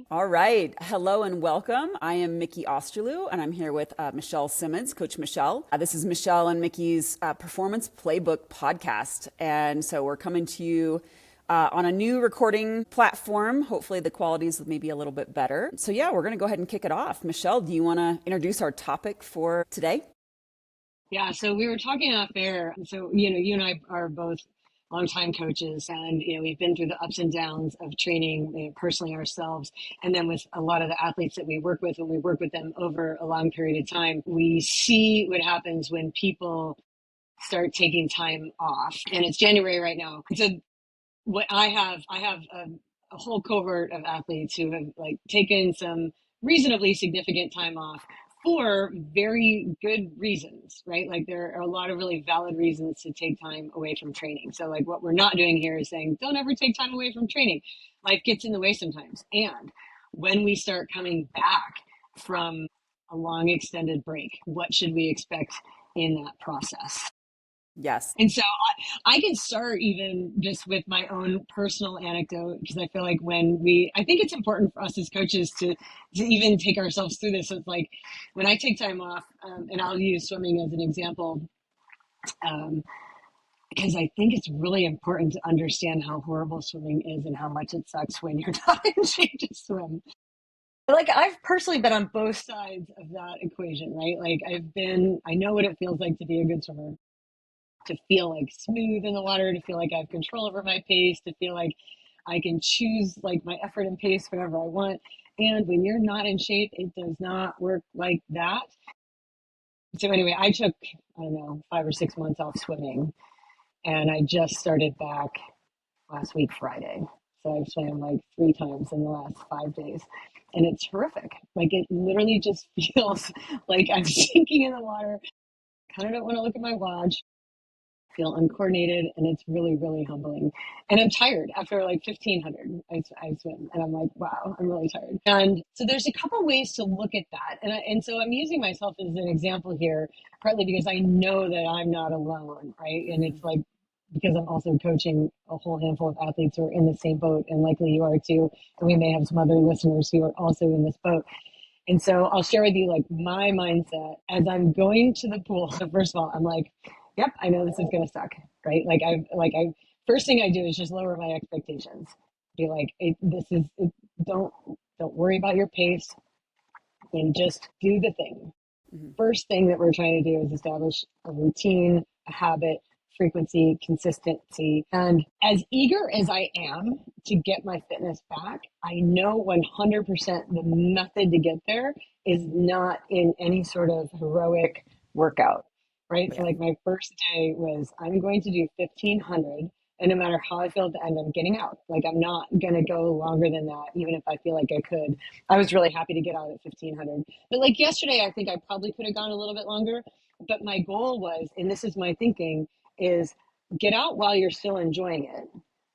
All right. Hello and welcome. I am Mikki Osterloo, and I'm here with Michelle Simmons, Coach Michelle. This is Michelle and Mikki's Performance Playbook podcast. And so we're coming to you on a new recording platform. Hopefully, the quality is maybe a little bit better. So, yeah, we're going to go ahead and kick it off. Michelle, do you want to introduce our topic for today? Yeah, so we were talking off air. So, you and I are both longtime coaches, and, we've been through the ups and downs of training, personally ourselves. And then with a lot of the athletes that we work with, when we work with them over a long period of time, we see what happens when people start taking time off. And it's January right now. So what I have a whole cohort of athletes who have like taken some reasonably significant time off for very good reasons, right? Like there are a lot of really valid reasons to take time away from training. So like what we're not doing here is saying don't ever take time away from training. Life gets in the way sometimes. And when we start coming back from a long extended break, what should we expect in that process? Yes. And so I can start even just with my own personal anecdote because I feel like I think it's important for us as coaches to even take ourselves through this. So it's like when I take time off, and I'll use swimming as an example, um, because I think it's really important to understand how horrible swimming is and how much it sucks when you're not in shape to swim. Like I've personally been on both sides of that equation, right? Like I know what it feels like to be a good swimmer, to feel like smooth in the water, to feel like I have control over my pace, to feel like I can choose like my effort and pace whenever I want. And when you're not in shape, it does not work like that. So anyway, I took, I don't know, 5 or 6 months off swimming, and I just started back last week, Friday. So I've swam like 3 times in the last 5 days. And it's horrific. Like it literally just feels like I'm sinking in the water. Kind of don't want to look at my watch, feel uncoordinated, and it's really, really humbling. And I'm tired after like 1500 I swim, and I'm like, wow, I'm really tired. And so there's a couple ways to look at that. And so I'm using myself as an example here, partly because I know that I'm not alone, right? And it's like, because I'm also coaching a whole handful of athletes who are in the same boat, and likely you are too. And we may have some other listeners who are also in this boat. And so I'll share with you like my mindset as I'm going to the pool. So first of all, I'm like, yep, I know this is gonna suck, right? Like I first thing I do is just lower my expectations. Be like, this is it, don't don't worry about your pace and just do the thing. Mhm. First thing that we're trying to do is establish a routine, a habit, frequency, consistency. And as eager as I am to get my fitness back, I know 100% the method to get there is not in any sort of heroic workout, right? So, Yeah. like, my first day was I'm going to do 1500. And no matter how I feel at the end, I'm getting out. Like, I'm not going to go longer than that, even if I feel like I could. I was really happy to get out at 1500. But like yesterday, I think I probably could have gone a little bit longer. But my goal was, and this is my thinking, is get out while you're still enjoying it.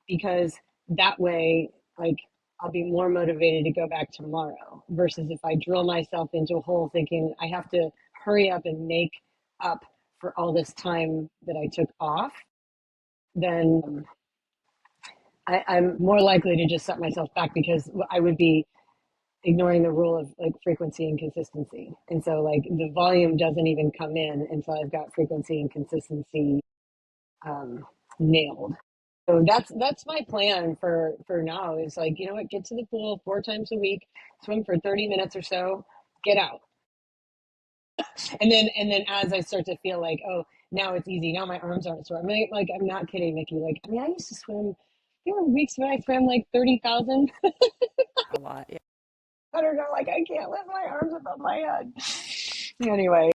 Because that way, like, I'll be more motivated to go back tomorrow versus if I drill myself into a hole thinking I have to hurry up and make up for all this time that I took off, then I'm more likely to just set myself back because I would be ignoring the rule of like frequency and consistency. And so like the volume doesn't even come in until I've got frequency and consistency um, nailed. So that's my plan for now is like, you know what, get to the pool 4 times a week, swim for 30 minutes or so, get out. And then as I start to feel like, oh, now it's easy. Now my arms aren't sore. Like I'm not kidding, Mikki. Like I mean, I used to swim. There were weeks when I swam like 30,000. A lot. Yeah. I don't know. Like I can't lift my arms above my head. Anyway,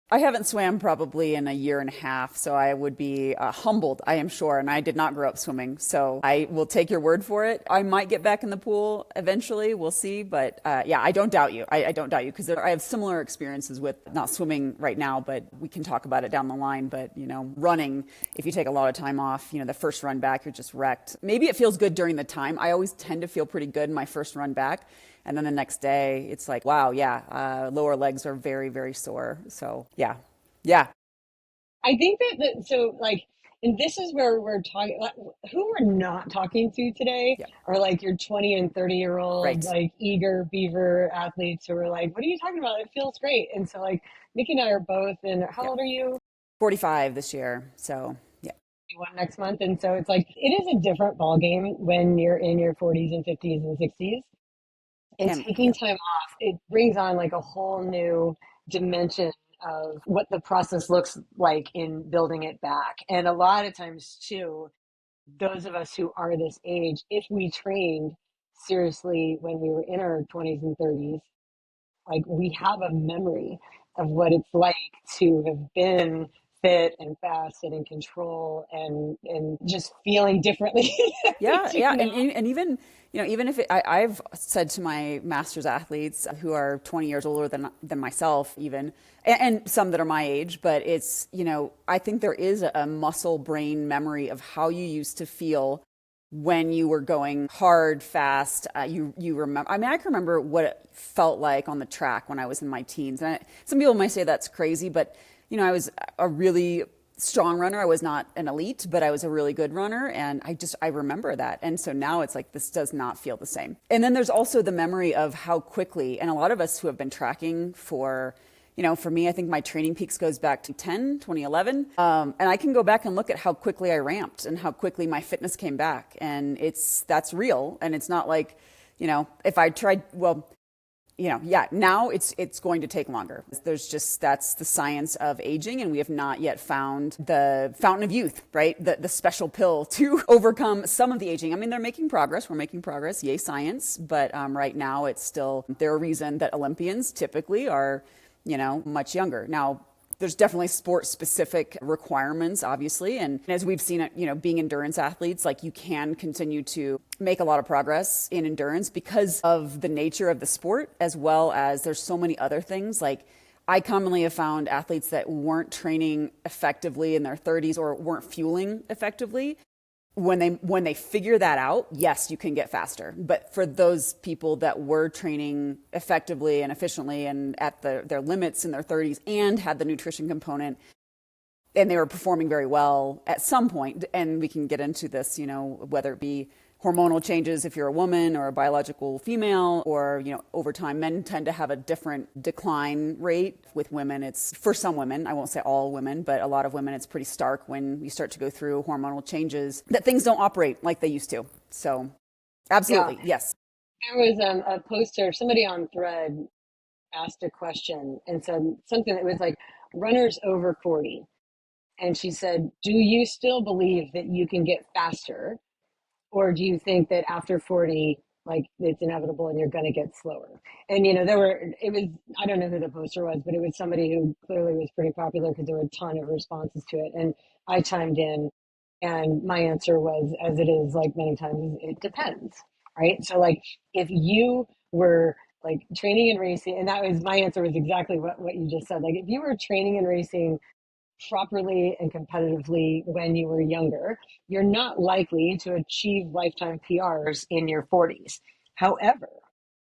I haven't swam probably in a year and a half, so I would be humbled, I am sure. And I did not grow up swimming, so I will take your word for it. I might get back in the pool eventually. We'll see. But yeah, I don't doubt you. I don't doubt you because I have similar experiences with not swimming right now, but we can talk about it down the line. But, running, if you take a lot of time off, the first run back, you're just wrecked. Maybe it feels good during the time. I always tend to feel pretty good in my first run back. And then the next day, it's like, wow, yeah, lower legs are very, very sore. So, yeah, yeah. I think that so like And this is where we're talking, like, who we're not talking to today Yeah. are like your 20 and 30-year-old, Right. like eager beaver athletes who are like, what are you talking about? It feels great. And so, like, Nikki and I are both, and how Yeah. old are you? 45 this year. So, yeah. One next month. And so it's like, it is a different ball game when you're in your 40s and 50s and 60s. And And taking yeah. time off, it brings on like a whole new dimension of what the process looks like in building it back. And a lot of times, too, those of us who are this age, if we trained seriously when we were in our 20s and 30s, like we have a memory of what it's like to have been fit and fast and in control and just feeling differently than we Yeah, do yeah, now. and even even if I've said to my masters athletes who are 20 years older than myself, even, and some that are my age, but it's I think there is a muscle brain memory of how you used to feel when you were going hard, fast. You remember? I mean, I can remember what it felt like on the track when I was in my teens. And some people might say that's crazy, but I was a really strong runner. I was not an elite, but I was a really good runner. And I remember that. And so now it's like, this does not feel the same. And then there's also the memory of how quickly, and a lot of us who have been tracking for me, I think my training peaks goes back to 2011. And I can go back and look at how quickly I ramped and how quickly my fitness came back. And that's real. And it's not like, if I tried, well, yeah, now it's going to take longer. That's the science of aging, and we have not yet found the fountain of youth, right? The special pill to overcome some of the aging. I mean, they're making progress. We're making progress. Yay, science! But right now, it's still there. A reason that Olympians typically are, much younger. Now, there's definitely sport specific requirements, obviously. And as we've seen it, being endurance athletes, like you can continue to make a lot of progress in endurance because of the nature of the sport, as well as there's so many other things. Like I commonly have found athletes that weren't training effectively in their 30s or weren't fueling effectively, when they figure that out, yes, you can get faster. But for those people that were training effectively and efficiently and at their limits in their 30s and had the nutrition component, and they were performing very well at some point, and we can get into this, whether it be hormonal changes if you're a woman or a biological female, or over time men tend to have a different decline rate. With women, it's, for some women, I won't say all women, but a lot of women, it's pretty stark when you start to go through hormonal changes, that things don't operate like they used to. So Yeah, absolutely, yes. there was a poster, somebody on Thread asked a question and said something that was like, runners over 40. And she said, do you still believe that you can get faster? Or do you think that after 40, like it's inevitable and you're going to get slower? And, I don't know who the poster was, but it was somebody who clearly was pretty popular because there were a ton of responses to it. And I chimed in, and my answer was, as it is like many times, it depends, right? So, like, if you were like training and racing, and that was my answer was exactly what you just said. Like, if you were training and racing properly and competitively when you were younger, you're not likely to achieve lifetime PRs in your 40s. However,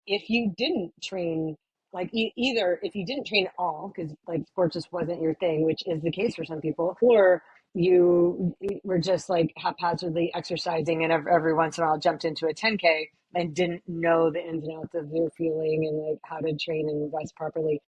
if you didn't train, like either if you didn't train at all, because like sport just wasn't your thing, which is the case for some people, or you were just like haphazardly exercising and every once in a while jumped into a 10K and didn't know the ins and outs of your fueling and like how to train and rest properly,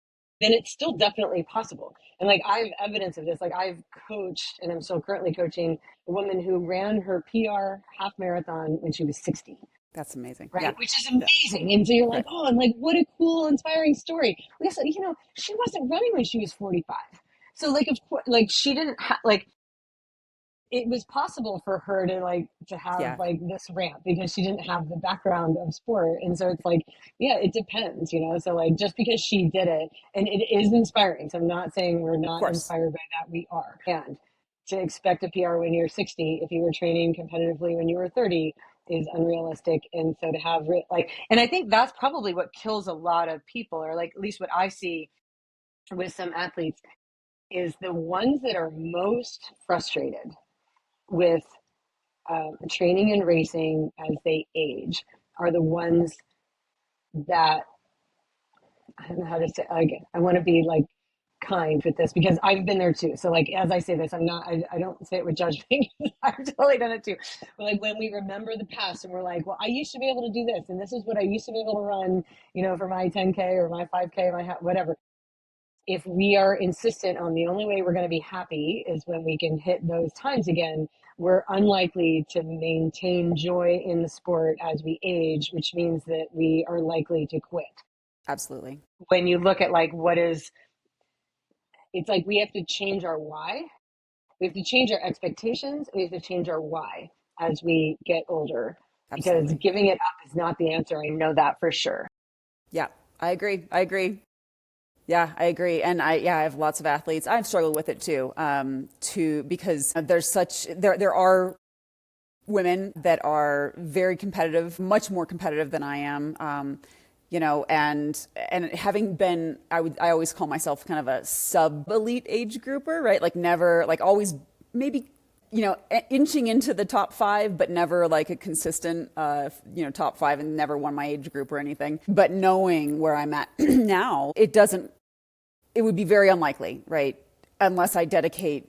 then it's still definitely possible. And like I have evidence of this. Like I've coached and I'm still currently coaching a woman who ran her PR half marathon when she was 60, That's amazing. right? Yeah. Which is Yeah. amazing. And so you're like, Right. oh, and like, what a cool, inspiring story. Listen, she wasn't running when she was 45. So like, of course, like she didn't like, it was possible for her to have Yeah. like this ramp because she didn't have the background of sport. And so it's like, yeah, it depends. So like just because she did it, and it is inspiring, so I'm not saying we're Of not course. inspired by that, we are. And to expect a PR when you're 60 if you were training competitively when you were 30 is unrealistic. And so to have and I think that's probably what kills a lot of people, or like at least what I see with some athletes, is the ones that are most frustrated with training and racing as they age are the ones that, I don't know how to say, like, I want to be like kind with this because I've been there too. So like as I say this, I don't say it with judgment. I've totally done it too. But like when we remember the past and we're like, well, I used to be able to do this, and this is what I used to be able to run, for my 10K or my 5K, whatever. If we are insistent on the only way we're going to be happy is when we can hit those times again, we're unlikely to maintain joy in the sport as we age, which means that we are likely to quit. Absolutely. When you look at like it's like we have to change our why. We have to change our expectations. We have to change our why as we get older because Absolutely. giving it up is not the answer. I know that for sure. Yeah, I agree. I agree. Yeah, I agree. And I have lots of athletes. I've struggled with it too, because there are women that are very competitive, much more competitive than I am. And having been, I always call myself kind of a sub elite age grouper, right? Like never, like always maybe, inching into the top five, but never like a consistent, top five, and never won my age group or anything. But knowing where I'm at now, it would be very unlikely, right? Unless I dedicate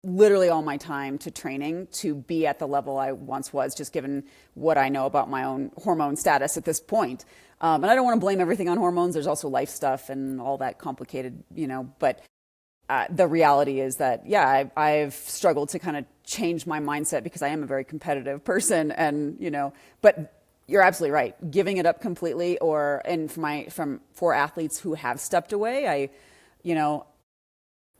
literally all my time to training to be at the level I once was, just given what I know about my own hormone status at this point. And I don't want to blame everything on hormones. There's also life stuff and all that complicated, but the reality is that, yeah, I've struggled to kind of change my mindset because I am a very competitive person, and but you're absolutely right. Giving it up completely, for athletes who have stepped away,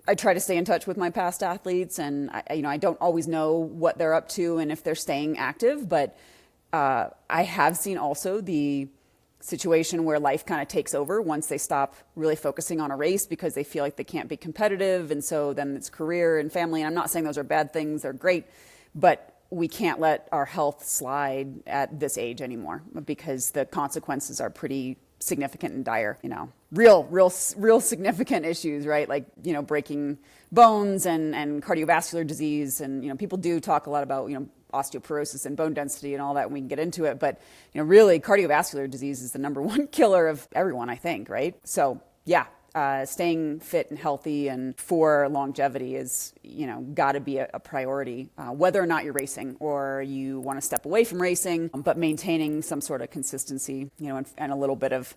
I try to stay in touch with my past athletes, and I don't always know what they're up to and if they're staying active, but I have seen also the situation where life kind of takes over once they stop really focusing on a race because they feel like they can't be competitive, and so then it's career and family. And I'm not saying those are bad things; they're great, but we can't let our health slide at this age anymore because the consequences are pretty significant and dire, real significant issues, right? Like, breaking bones and cardiovascular disease. And, people do talk a lot about, osteoporosis and bone density and all that, and we can get into it. But, really cardiovascular disease is the number one killer of everyone, I think, right? So, yeah. Staying fit and healthy and for longevity is, got to be a priority, whether or not you're racing or you want to step away from racing, but maintaining some sort of consistency, and a little bit of,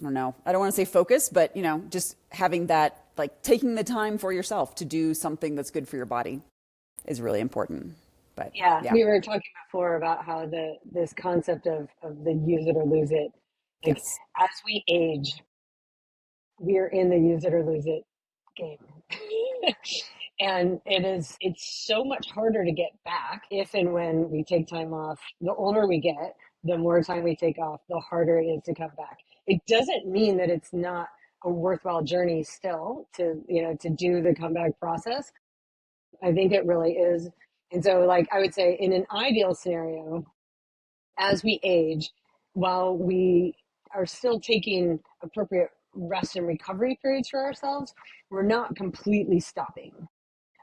I don't know, I don't want to say focus, but, just having that, like taking the time for yourself to do something that's good for your body is really important. But Yeah, yeah, we were talking before about how this concept of the use it or lose it, like yes. as we age, we're in the use it or lose it game. And it's so much harder to get back if and when we take time off. The older we get, the more time we take off, the harder it is to come back. It doesn't mean that it's not a worthwhile journey still to do the comeback process. I think it really is. And so like I would say in an ideal scenario, as we age, while we are still taking appropriate rest and recovery periods for ourselves, we're not completely stopping.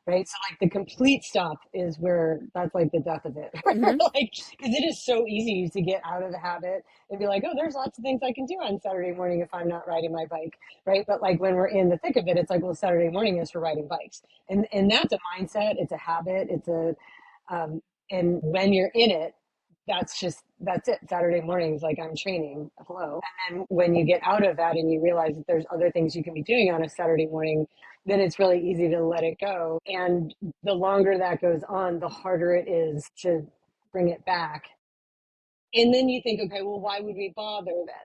Right. So like the complete stop is where that's like the death of it. Mm-hmm. Like, because it is so easy to get out of the habit and be like, oh, there's lots of things I can do on Saturday morning if I'm not riding my bike. Right. But like when we're in the thick of it, it's like, well, Saturday morning is for riding bikes. And that's a mindset. It's a habit. Um, and when you're in it, that's it. Saturday morning is like I'm training. Hello. And then when you get out of that and you realize that there's other things you can be doing on a Saturday morning, then it's really easy to let it go. And the longer that goes on, the harder it is to bring it back. And then you think, okay, well, why would we bother then?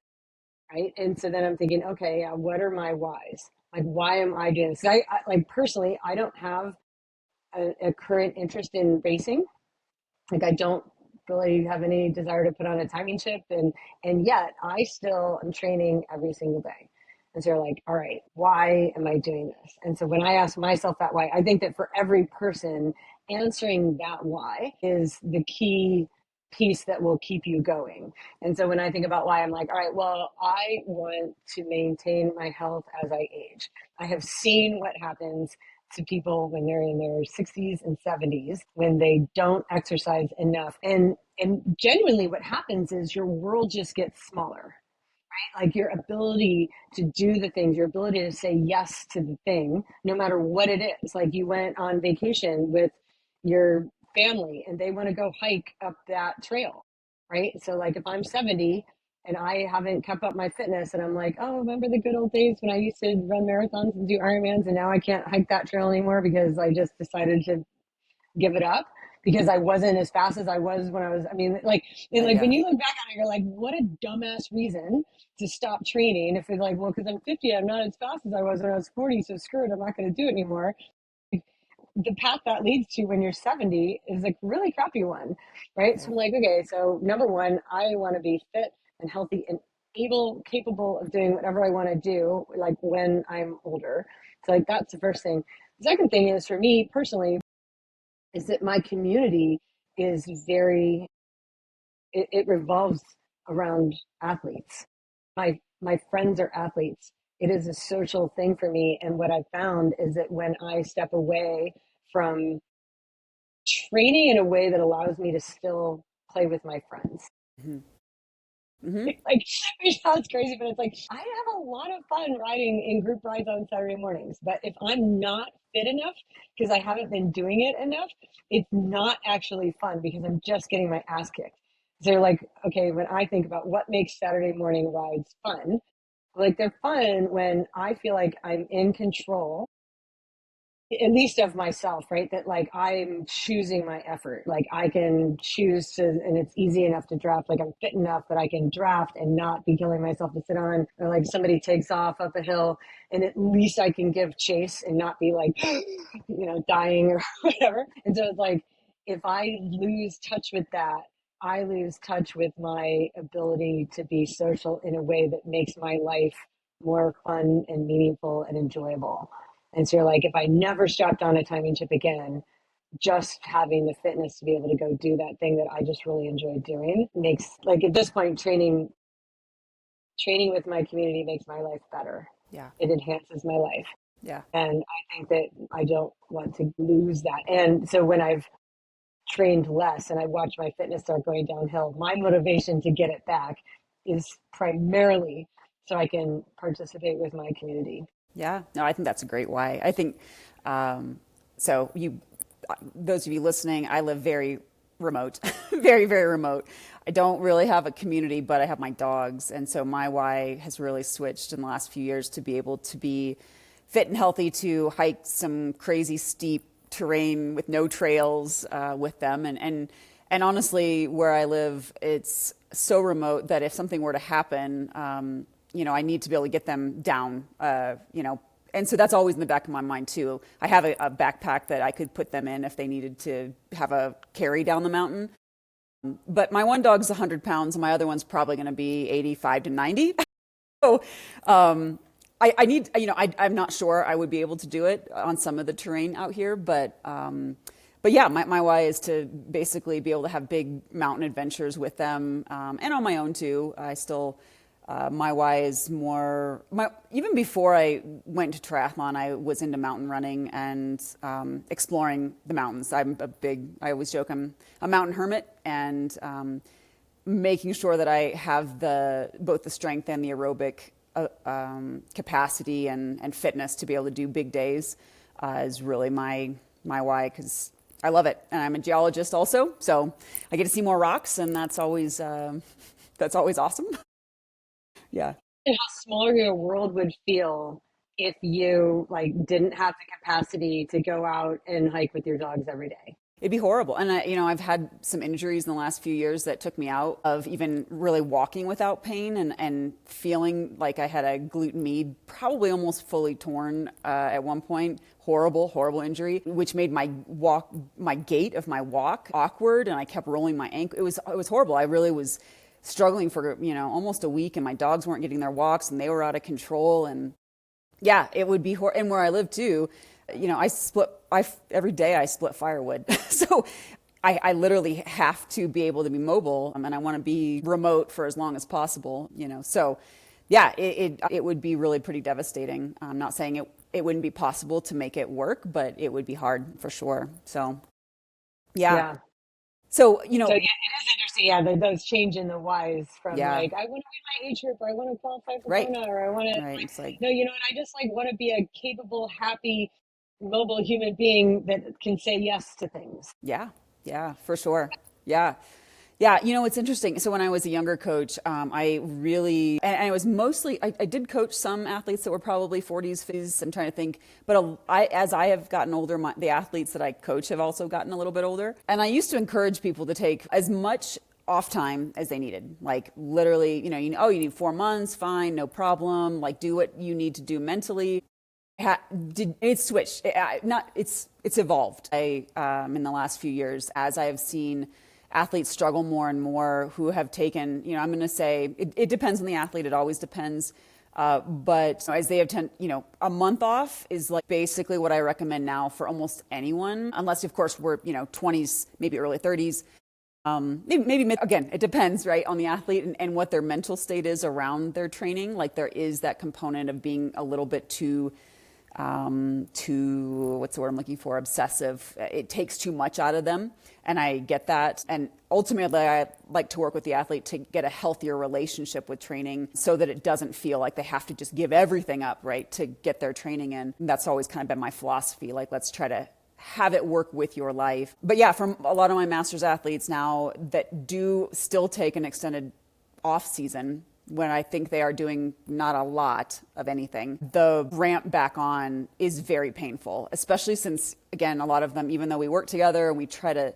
Right. And so then I'm thinking, okay, what are my whys? Like, why am I doing this? I like personally, I don't have a current interest in racing. Like I don't really have any desire to put on a timing chip, and yet I still am training every single day. And so you're like, all right, why am I doing this? And so when I ask myself that why, I think that for every person, answering that why is the key piece that will keep you going. And so when I think about why, I'm like, all right, well, I want to maintain my health as I age. I have seen what happens to people when they're in their 60s and 70s when they don't exercise enough. And genuinely what happens is your world just gets smaller. Like your ability to do the things, your ability to say yes to the thing, no matter what it is. Like you went on vacation with your family and they want to go hike up that trail, right? So, like, if I'm 70 and I haven't kept up my fitness and I'm like, oh, remember the good old days when I used to run marathons and do Ironmans and now I can't hike that trail anymore because I just decided to give it up because I wasn't as fast as I was when I was, I mean, like, and like when Yeah. you look back on it, you're like, what a dumbass reason to stop training. If it's like, well, because I'm 50, I'm not as fast as I was when I was 40, so screw it, I'm not going to do it anymore. The path that leads to when you're 70 is like really crappy one, right? So Right. I'm like, okay, so number one, I want to be fit and healthy and capable of doing whatever I want to do, like when I'm older. So like that's the first thing. The second thing is for me personally, is that my community is very it revolves around athletes. My friends are athletes. It is a social thing for me, and what I've found is that when I step away from training in a way that allows me to still play with my friends, Hmm. Hmm. like, it sounds crazy, but it's like I have a lot of fun riding in group rides on Saturday mornings. But if I'm not fit enough because I haven't been doing it enough, it's not actually fun because I'm just getting my ass kicked. So like, okay, when I think about what makes Saturday morning rides fun, like they're fun when I feel like I'm in control at least of myself, right? That like I'm choosing my effort. Like I can choose to, and it's easy enough to draft. Like I'm fit enough that I can draft and not be killing myself to sit on, or like somebody takes off up a hill and at least I can give chase and not be like, dying or whatever. And so it's like, if I lose touch with that, I lose touch with my ability to be social in a way that makes my life more fun and meaningful and enjoyable. And so you're like, if I never strapped on a timing chip again, just having the fitness to be able to go do that thing that I just really enjoy doing makes, like, at this point, training with my community makes my life better. Yeah. It enhances my life. Yeah. And I think that I don't want to lose that. And so when I've trained less and I watch my fitness start going downhill, my motivation to get it back is primarily so I can participate with my community. Yeah, no, I think that's a great why. I think um, so. Those of you listening, I live very remote, very, very remote. I don't really have a community, but I have my dogs, and so my why has really switched in the last few years to be able to be fit and healthy to hike some crazy steep terrain with no trails with them, and honestly, where I live, it's so remote that if something were to happen, I need to be able to get them down, and so that's always in the back of my mind too. I have a backpack that I could put them in if they needed to have a carry down the mountain. But my one dog's 100 pounds, and my other one's probably going to be 85 to 90. So I need, I'm not sure I would be able to do it on some of the terrain out here, but yeah, my why is to basically be able to have big mountain adventures with them, and on my own too. My why is even before I went to triathlon, I was into mountain running and exploring the mountains. I always joke I'm a mountain hermit, and making sure that I have both the strength and the aerobic capacity and fitness to be able to do big days is really my why, because I love it, and I'm a geologist also, so I get to see more rocks, and that's always awesome. Yeah. And how smaller your world would feel if you like didn't have the capacity to go out and hike with your dogs every day. It'd be horrible. And I've had some injuries in the last few years that took me out of even really walking without pain, and feeling like I had a glute med probably almost fully torn at one point. Horrible, horrible injury, which made my gait of my walk awkward, and I kept rolling my ankle. It was horrible. I really was struggling for, almost a week, and my dogs weren't getting their walks, and they were out of control. And yeah, it would be and where I live too, every day I split firewood. So I literally have to be able to be mobile, and I want to be remote for as long as possible, So yeah, it would be really pretty devastating. I'm not saying it wouldn't be possible to make it work, but it would be hard for sure. So yeah. Yeah. So, So yeah, it is interesting. Yeah, those change in the whys from yeah, like, I want to win my age group, or I want to qualify for right, Kona, or I want to right. like, It's like, no, you know what? I just like want to be a capable, happy, mobile human being that can say yes to things. yeah, yeah, for sure. Yeah. Yeah, it's interesting. So when I was a younger coach, I really, and I was mostly, I did coach some athletes that were probably 40s, 50s. I'm trying to think, but as I have gotten older, the athletes that I coach have also gotten a little bit older. And I used to encourage people to take as much off time as they needed. Like literally, oh, you need 4 months, fine, no problem. Like do what you need to do mentally. It's switched. Not it's evolved. In the last few years, as I have seen athletes struggle more and more who have taken, I'm going to say it depends on the athlete. It always depends. But as they have a month off is like basically what I recommend now for almost anyone, unless of course we're 20s, maybe early 30s. Maybe again, it depends, right, on the athlete and what their mental state is around their training. Like there is that component of being a little bit too what's the word I'm looking for? Obsessive. It takes too much out of them, and I get that. And ultimately, I like to work with the athlete to get a healthier relationship with training, so that it doesn't feel like they have to just give everything up, right, to get their training in. And that's always kind of been my philosophy. Like, let's try to have it work with your life. But yeah, from a lot of my masters athletes now that do still take an extended off season when I think they are doing not a lot of anything, the ramp back on is very painful, especially since, again, a lot of them, even though we work together and we try to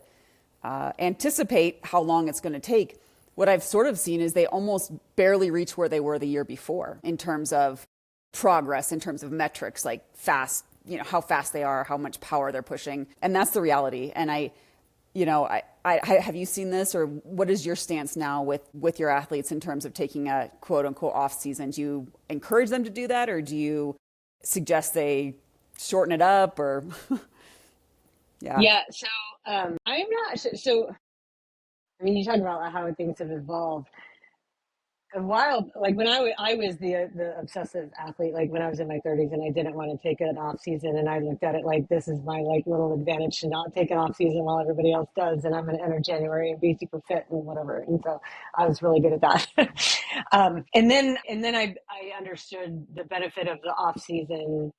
anticipate how long it's going to take, what I've sort of seen is they almost barely reach where they were the year before in terms of progress, in terms of metrics, like fast, how fast they are, how much power they're pushing. And that's the reality. And have you seen this, or what is your stance now with your athletes in terms of taking a quote unquote off season? Do you encourage them to do that, or do you suggest they shorten it up, or yeah, Yeah. So I'm not sure. So I mean, you talk about how things have evolved. A while, like when I was the obsessive athlete, like when I was in my 30s and I didn't want to take an off season, and I looked at it like this is my like little advantage to not take an off season while everybody else does, and I'm going to enter January and be super fit and whatever. And so I was really good at that. And then I understood the benefit of the off season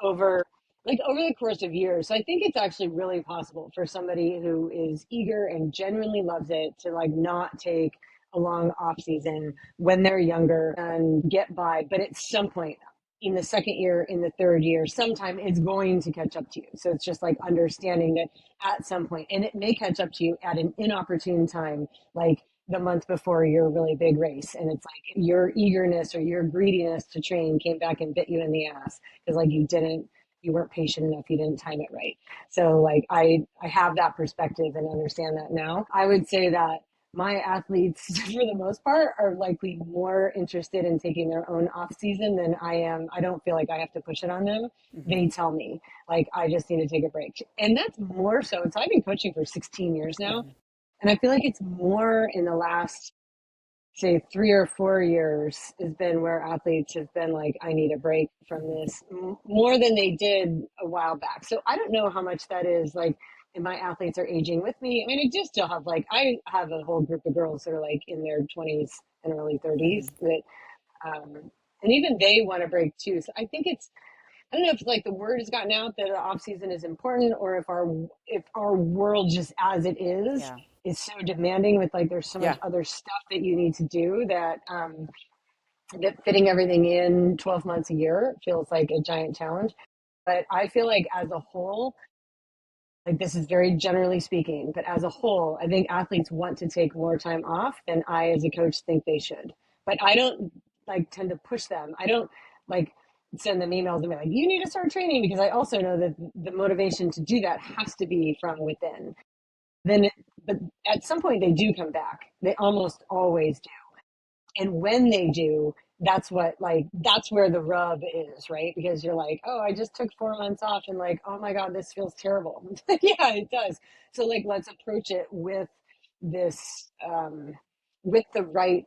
over over the course of years. So I think it's actually really possible for somebody who is eager and genuinely loves it to like not take a long off season when they're younger and get by. But at some point in the second year, in the third year, sometime it's going to catch up to you. So it's just like understanding that at some point, and it may catch up to you at an inopportune time, like the month before your really big race. And it's like your eagerness or your greediness to train came back and bit you in the ass because like you weren't patient enough, you didn't time it right. So like I have that perspective and understand that now. I would say that my athletes for the most part are likely more interested in taking their own off season than I am. I don't feel like I have to push it on them. They tell me like I just need to take a break. And that's more so. So I've been coaching for 16 years now, and I feel like it's more in the last, say, 3 or 4 years has been where athletes have been like, I need a break from this more than they did a while back. So I don't know how much that is like, and my athletes are aging with me. I mean, I do still have like, I have a whole group of girls that are like in their 20s and early 30s that, and even they want a break too. So I think I don't know if like the word has gotten out that the off season is important, or if our world just as it yeah, is so demanding with like there's so much yeah, other stuff that you need to do that fitting everything in 12 months a year feels like a giant challenge. But I feel like as a whole, like this is very generally speaking, but as a whole, I think athletes want to take more time off than I as a coach think they should. But I don't like tend to push them. I don't like send them emails and be like, you need to start training, because I also know that the motivation to do that has to be from within. But at some point they do come back. They almost always do. And when they do, that's where the rub is, right? Because you're like, oh, I just took 4 months off, and like, oh my god, this feels terrible. Yeah, it does. So like, let's approach it with this with the right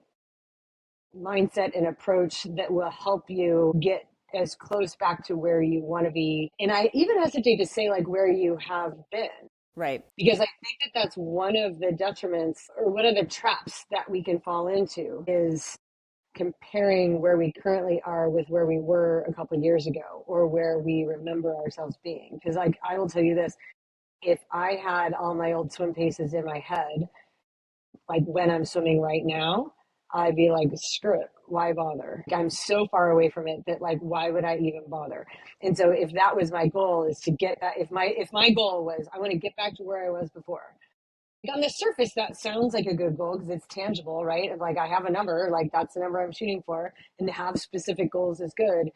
mindset and approach that will help you get as close back to where you want to be. And I even hesitate to say like where you have been, Right. Because I think that that's one of the detriments or one of the traps that we can fall into is comparing where we currently are with where we were a couple of years ago or where we remember ourselves being. Because like I will tell you this, if I had all my old swim paces in my head, like when I'm swimming right now, I'd be like, screw it, why bother? I'm so far away from it that like, why would I even bother? And so if that was my goal is to get that, if my goal was I want to get back to where I was before, like on the surface that sounds like a good goal because it's tangible, right? Like I have a number, like that's the number I'm shooting for, and to have specific goals is good.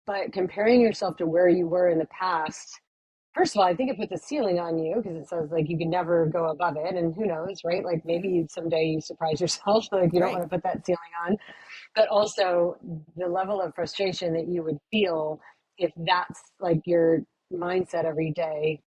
But comparing yourself to where you were in the past, first of all, I think it puts a ceiling on you because it says like you can never go above it. And who knows, right? Like maybe someday you surprise yourself, like you don't Right. want to put that ceiling on. But also the level of frustration that you would feel if that's like your mindset every day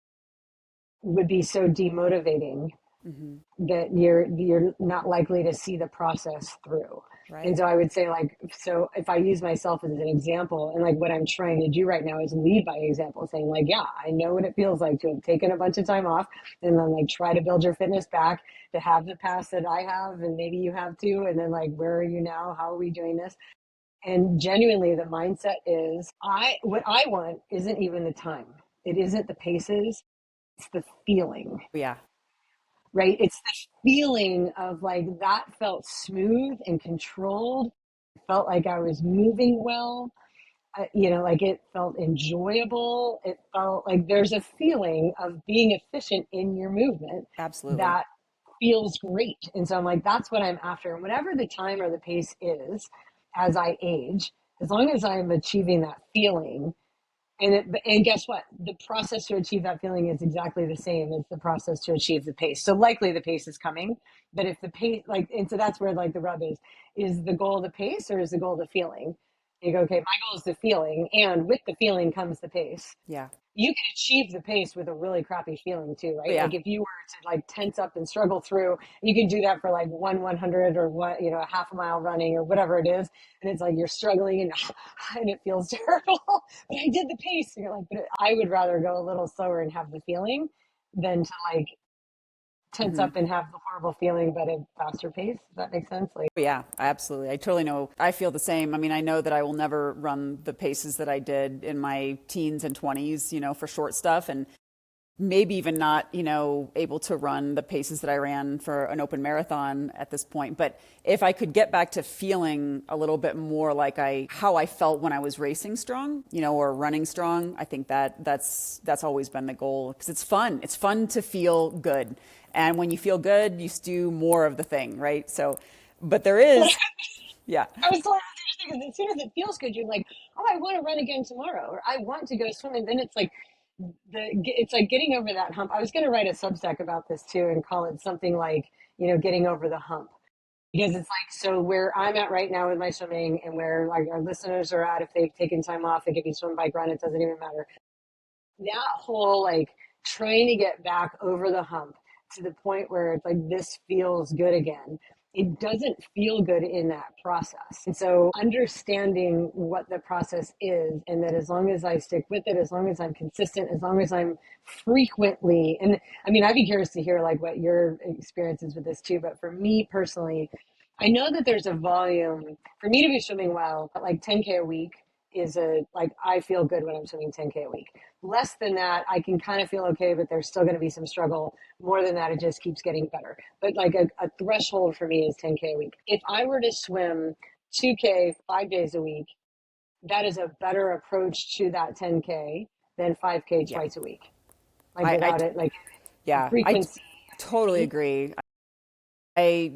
would be so demotivating Hmm. that you're not likely to see the process through. And Right. so I would say like, so if I use myself as an example and like what I'm trying to do right now is lead by example, saying like, yeah, I know what it feels like to have taken a bunch of time off and then like try to build your fitness back, to have the past that I have and maybe you have too. And then like, where are you now? How are we doing this? And genuinely the mindset is what I want isn't even the time. It isn't the paces. It's the feeling, Yeah. right? It's the feeling of like that felt smooth and controlled. It felt like I was moving well. Like it felt enjoyable. It felt like there's a feeling of being efficient in your movement Absolutely. that feels great. And so I'm like, that's what I'm after. And whatever the time or the pace is as I age, as long as I'm achieving that feeling, and guess what? The process to achieve that feeling is exactly the same as the process to achieve the pace. So likely the pace is coming, but if the pace like, and so that's where like the rub is the goal the pace or is the goal the feeling? You go, okay, my goal is the feeling, and with the feeling comes the pace. Yeah. You can achieve the pace with a really crappy feeling too, Oh, right? yeah. Like if you were to like tense up and struggle through, you can do that for like 100 or what, a half a mile running or whatever it is. And it's like you're struggling and, and it feels terrible, but I did the pace. And you're like, but I would rather go a little slower and have the feeling than to like tense Hmm. up and have the horrible feeling, but at faster pace. Does that make sense? Like, Yeah, absolutely. I totally know. I feel the same. I mean, I know that I will never run the paces that I did in my teens and 20s, for short stuff. And maybe even not, able to run the paces that I ran for an open marathon at this point. But if I could get back to feeling a little bit more like how I felt when I was racing strong, or running strong, I think that's always been the goal because it's fun. It's fun to feel good. And when you feel good, you do more of the thing, right? So, but there is, yeah, I was so interesting because as soon as it feels good, you're like, oh, I want to run again tomorrow, or I want to go swim. And then it's like getting over that hump. I was going to write a Substack about this too and call it something like, getting over the hump. Because it's like, so where I'm at right now with my swimming and where like our listeners are at, if they've taken time off, they could be swim, bike, run, it doesn't even matter. That whole like trying to get back over the hump to the point where it's like this feels good again, it doesn't feel good in that process. And so understanding what the process is, and that as long as I stick with it, as long as I'm consistent, as long as I'm frequently, and I mean, I'd be curious to hear like what your experience is with this too, but for me personally, I know that there's a volume for me to be swimming well, like 10K a week is like I feel good when I'm swimming 10K a week. Less than that, I can kind of feel okay, but there's still going to be some struggle. More than that, it just keeps getting better. But like a threshold for me is 10K a week. If I were to swim 2K 5 days a week, that is a better approach to that 10K than 5K yeah. twice a week. Like I, I without it, like the yeah, frequency. totally agree. I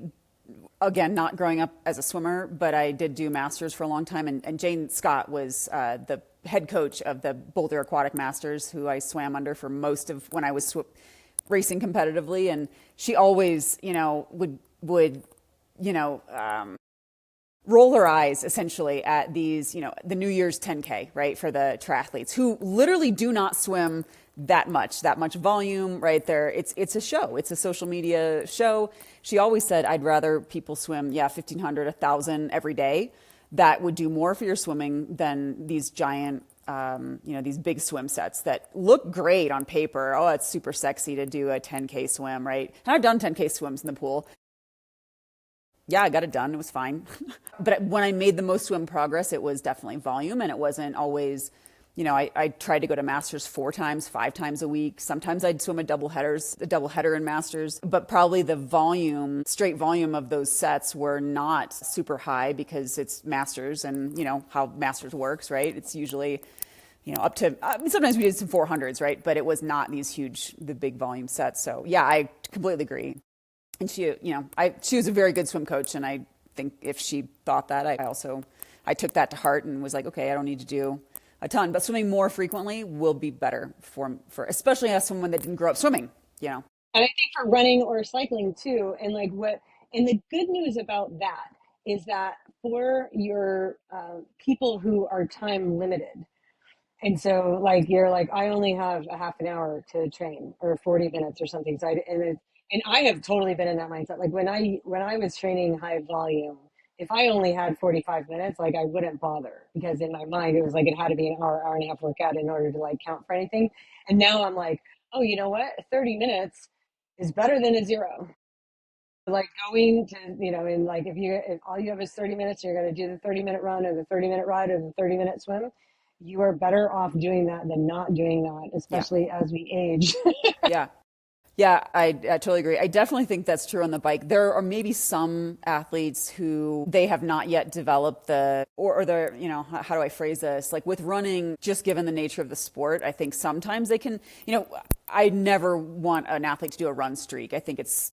again, not growing up as a swimmer, but I did do masters for a long time. And Jane Scott was the head coach of the Boulder Aquatic Masters, who I swam under for most of when I was racing competitively. And she always, would, you know, roll her eyes essentially at these, the New Year's 10K, right, for the triathletes who literally do not swim that much volume, right there. It's a show. It's a social media show. She always said, I'd rather people swim, 1,500, 1,000 every day. That would do more for your swimming than these giant these big swim sets that look great on paper. Oh, it's super sexy to do a 10K swim, right? And I've done 10K swims in the pool. Yeah, I got it done. It was fine. But when I made the most swim progress, it was definitely volume, and it wasn't always, I tried to go to masters 4 times, 5 times a week. Sometimes I'd swim a double header in masters, but probably the volume, straight volume of those sets were not super high because it's masters and how masters works, right? It's usually, up to, sometimes we did some 400s, right? But it was not the big volume sets. So yeah, I completely agree. And she was a very good swim coach, and I think if she thought that, I took that to heart and was like, okay, I don't need to do a ton, but swimming more frequently will be better for especially as someone that didn't grow up swimming. And I think for running or cycling too, and the good news about that is that for your people who are time limited, and so like you're like, I only have a half an hour to train or 40 minutes or something. And I have totally been in that mindset. Like when I was training high volume, if I only had 45 minutes, like I wouldn't bother because in my mind it was like it had to be an hour and a half workout in order to like count for anything. And now I'm like, oh, you know what? 30 minutes is better than a zero. Like going to, and like if all you have is 30 minutes, you're going to do the 30-minute run or the 30-minute ride or the 30-minute swim, you are better off doing that than not doing that, Yeah. especially as we age. Yeah. Yeah, I totally agree. I definitely think that's true on the bike. There are maybe some athletes who they have not yet developed or the, how do I phrase this? Like with running, just given the nature of the sport, I think sometimes they can, I never want an athlete to do a run streak. I think it's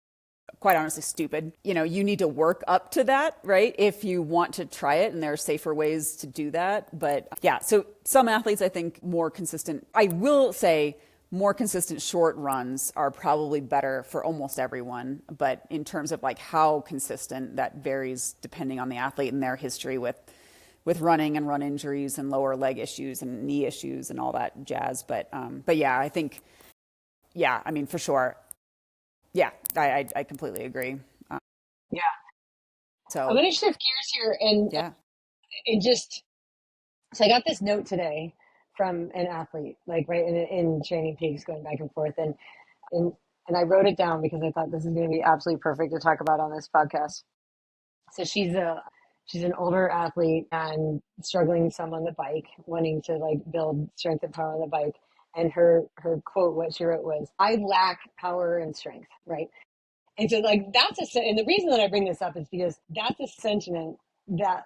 quite honestly stupid. You need to work up to that, right? If you want to try it, and there are safer ways to do that. But yeah, so some athletes, I think more consistent. I will say, more consistent short runs are probably better for almost everyone. But in terms of like how consistent, that varies depending on the athlete and their history with running and run injuries and lower leg issues and knee issues and all that jazz. But yeah, I think, yeah, I mean, for sure. Yeah, I completely agree. Yeah. I'm So going to shift gears here yeah. and just, so I got this note today from an athlete, like right in Training Peaks, going back and forth. And, and I wrote it down because I thought this is going to be absolutely perfect to talk about on this podcast. So she's an older athlete and struggling some on the bike, wanting to like build strength and power on the bike. And her quote, what she wrote was, "I lack power and strength." Right. And so like and the reason that I bring this up is because that's a sentiment that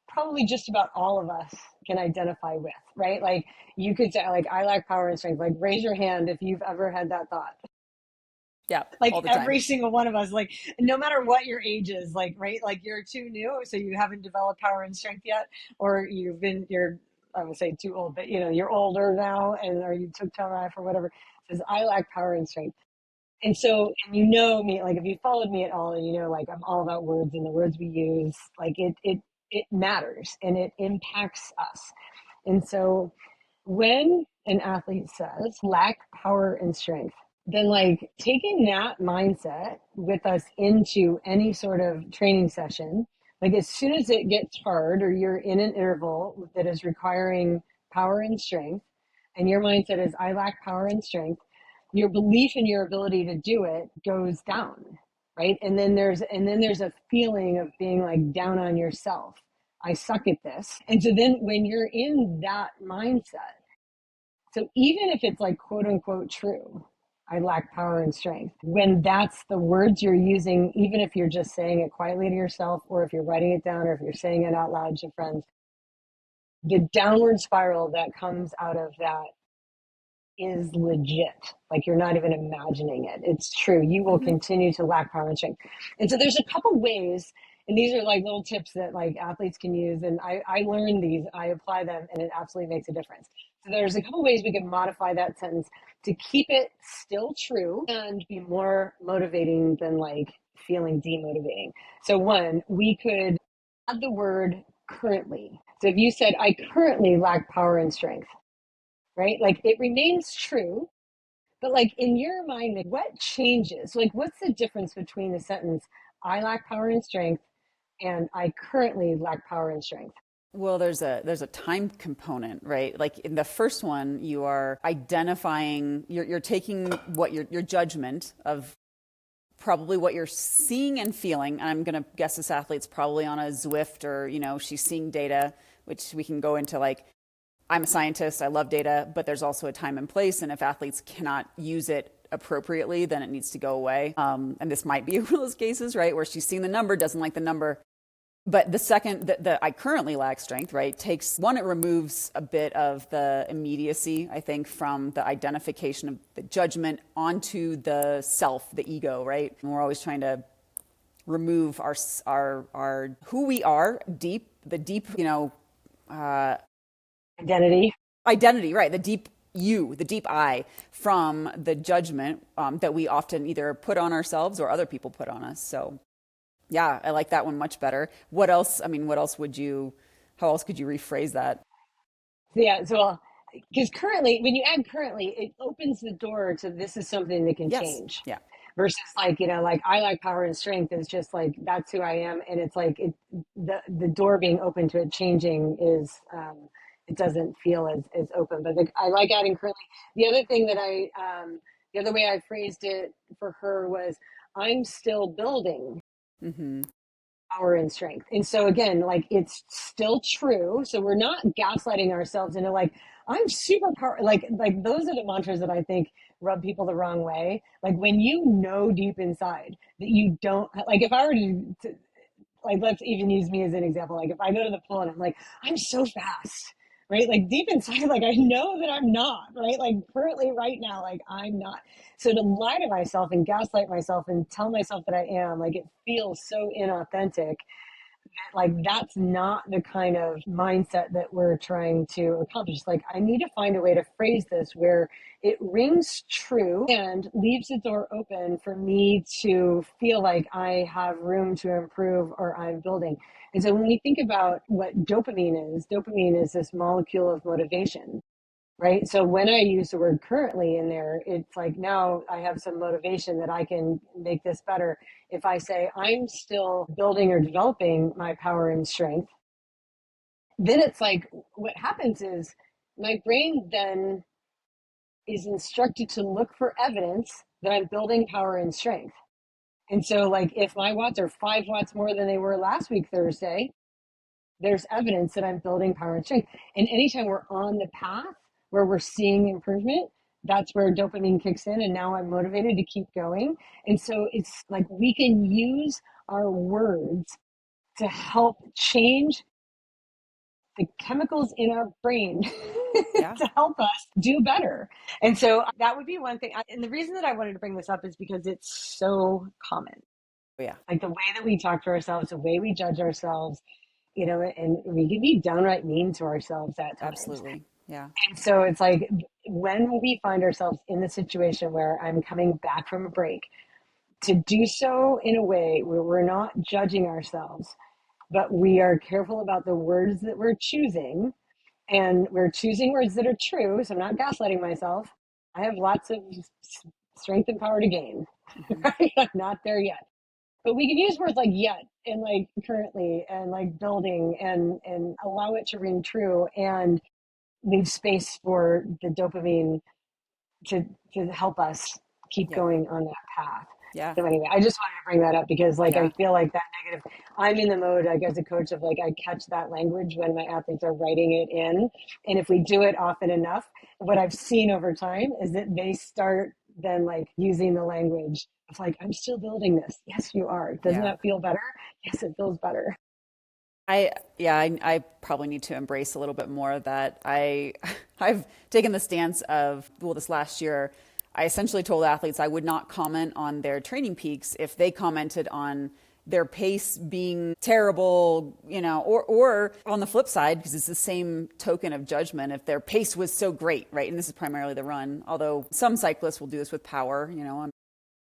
probably just about all of us can identify with, right? Like you could say like, I lack power and strength. Like raise your hand if you've ever had that thought. Yeah, Like all the time. every single one of us, like no matter what your age is, like right, like you're too new, so you haven't developed power and strength yet, or you're I would say too old, but you're older now, and or you took time off or whatever. It says I lack power and strength. And so, and you know me, like if you followed me at all, and like I'm all about words and the words we use, like it matters and it impacts us. And so when an athlete says lack power and strength, then like taking that mindset with us into any sort of training session, like as soon as it gets hard or you're in an interval that is requiring power and strength, and your mindset is I lack power and strength, your belief in your ability to do it goes down, right? And then there's a feeling of being like down on yourself. I suck at this. And so then when you're in that mindset, so even if it's like quote unquote true, I lack power and strength, when that's the words you're using, even if you're just saying it quietly to yourself, or if you're writing it down, or if you're saying it out loud to friends, the downward spiral that comes out of that is legit. Like you're not even imagining it. It's true. You will Hmm. continue to lack power and strength. And so there's a couple ways, and these are like little tips that like athletes can use. And I learned these, I apply them, and it absolutely makes a difference. So there's a couple ways we can modify that sentence to keep it still true and be more motivating than like feeling demotivating. So one, we could add the word currently. So if you said, I currently lack power and strength, right? Like it remains true, but like in your mind, like, what changes? Like, what's the difference between the sentence, I lack power and strength, and I currently lack power and strength? Well, there's a time component, right? Like in the first one, you are identifying, you're taking what your judgment of probably what you're seeing and feeling. I'm going to guess this athlete's probably on a Zwift, or, she's seeing data, which we can go into. Like, I'm a scientist, I love data, but there's also a time and place. And if athletes cannot use it appropriately, then it needs to go away. And this might be one of those cases, right, where she's seeing the number, doesn't like the number. But the second that I currently lack strength, right, takes one, it removes a bit of the immediacy, I think, from the identification of the judgment onto the self, the ego, right? And we're always trying to remove our who we are, the deep, Identity. identity, right? The deep you, the deep I, from the judgment that we often either put on ourselves or other people put on us. So yeah, I like that one much better. What else? I mean, how else could you rephrase that? Yeah, so because currently, when you add currently, it opens the door to this is something that can Yes. change. Yeah. Versus like, like I like power and strength is just like that's who I am, and it's like the door being open to it changing is it doesn't feel as open. But I like adding currently. The other thing that the other way I phrased it for her was I'm still building Mm-hmm. power and strength. And so again, like it's still true. So we're not gaslighting ourselves into like, I'm super power like those are the mantras that I think rub people the wrong way. Like when you know deep inside that you don't like if I were to like let's even use me as an example. Like if I go to the pool and I'm like, I'm so fast, right? Like deep inside, like I know that I'm not, right? Like currently right now, like I'm not. So to lie to myself and gaslight myself and tell myself that I am, like it feels so inauthentic. Like that's not the kind of mindset that we're trying to accomplish. Like I need to find a way to phrase this where it rings true and leaves the door open for me to feel like I have room to improve or I'm building. And so when we think about what dopamine is this molecule of motivation, right? So when I use the word currently in there, it's like now I have some motivation that I can make this better. If I say I'm still building or developing my power and strength, then it's like what happens is my brain then is instructed to look for evidence that I'm building power and strength. And so, like, if my watts are 5 watts more than they were last week, Thursday, there's evidence that I'm building power and strength. And anytime we're on the path where we're seeing improvement, that's where dopamine kicks in. And now I'm motivated to keep going. And so it's like we can use our words to help change the chemicals in our brain Yeah. to help us do better. And so that would be one thing. And the reason that I wanted to bring this up is because it's so common. Yeah. Like the way that we talk to ourselves, the way we judge ourselves, and we can be downright mean to ourselves at times. Absolutely. Yeah. And so it's like when we find ourselves in the situation where I'm coming back from a break, to do so in a way where we're not judging ourselves, but we are careful about the words that we're choosing. And we're choosing words that are true. So I'm not gaslighting myself. I have lots of strength and power to gain. Mm-hmm. Right? I'm not there yet. But we can use words like yet and like currently and like building and allow it to ring true and leave space for the dopamine to to help us keep Yep. going on that path. Yeah. So anyway, I just wanted to bring that up because like I Yeah. feel like that negative I'm in the mode like as a coach of like I catch that language when my athletes are writing it in. And if we do it often enough, what I've seen over time is that they start then like using the language of like, I'm still building this. Yes, you are. Doesn't Yeah. that feel better? Yes, it feels better. I probably need to embrace a little bit more of that. I've taken the stance of, well, this last year, I essentially told athletes I would not comment on their training peaks if they commented on their pace being terrible, or on the flip side, because it's the same token of judgment, if their pace was so great, right? And this is primarily the run, although some cyclists will do this with power,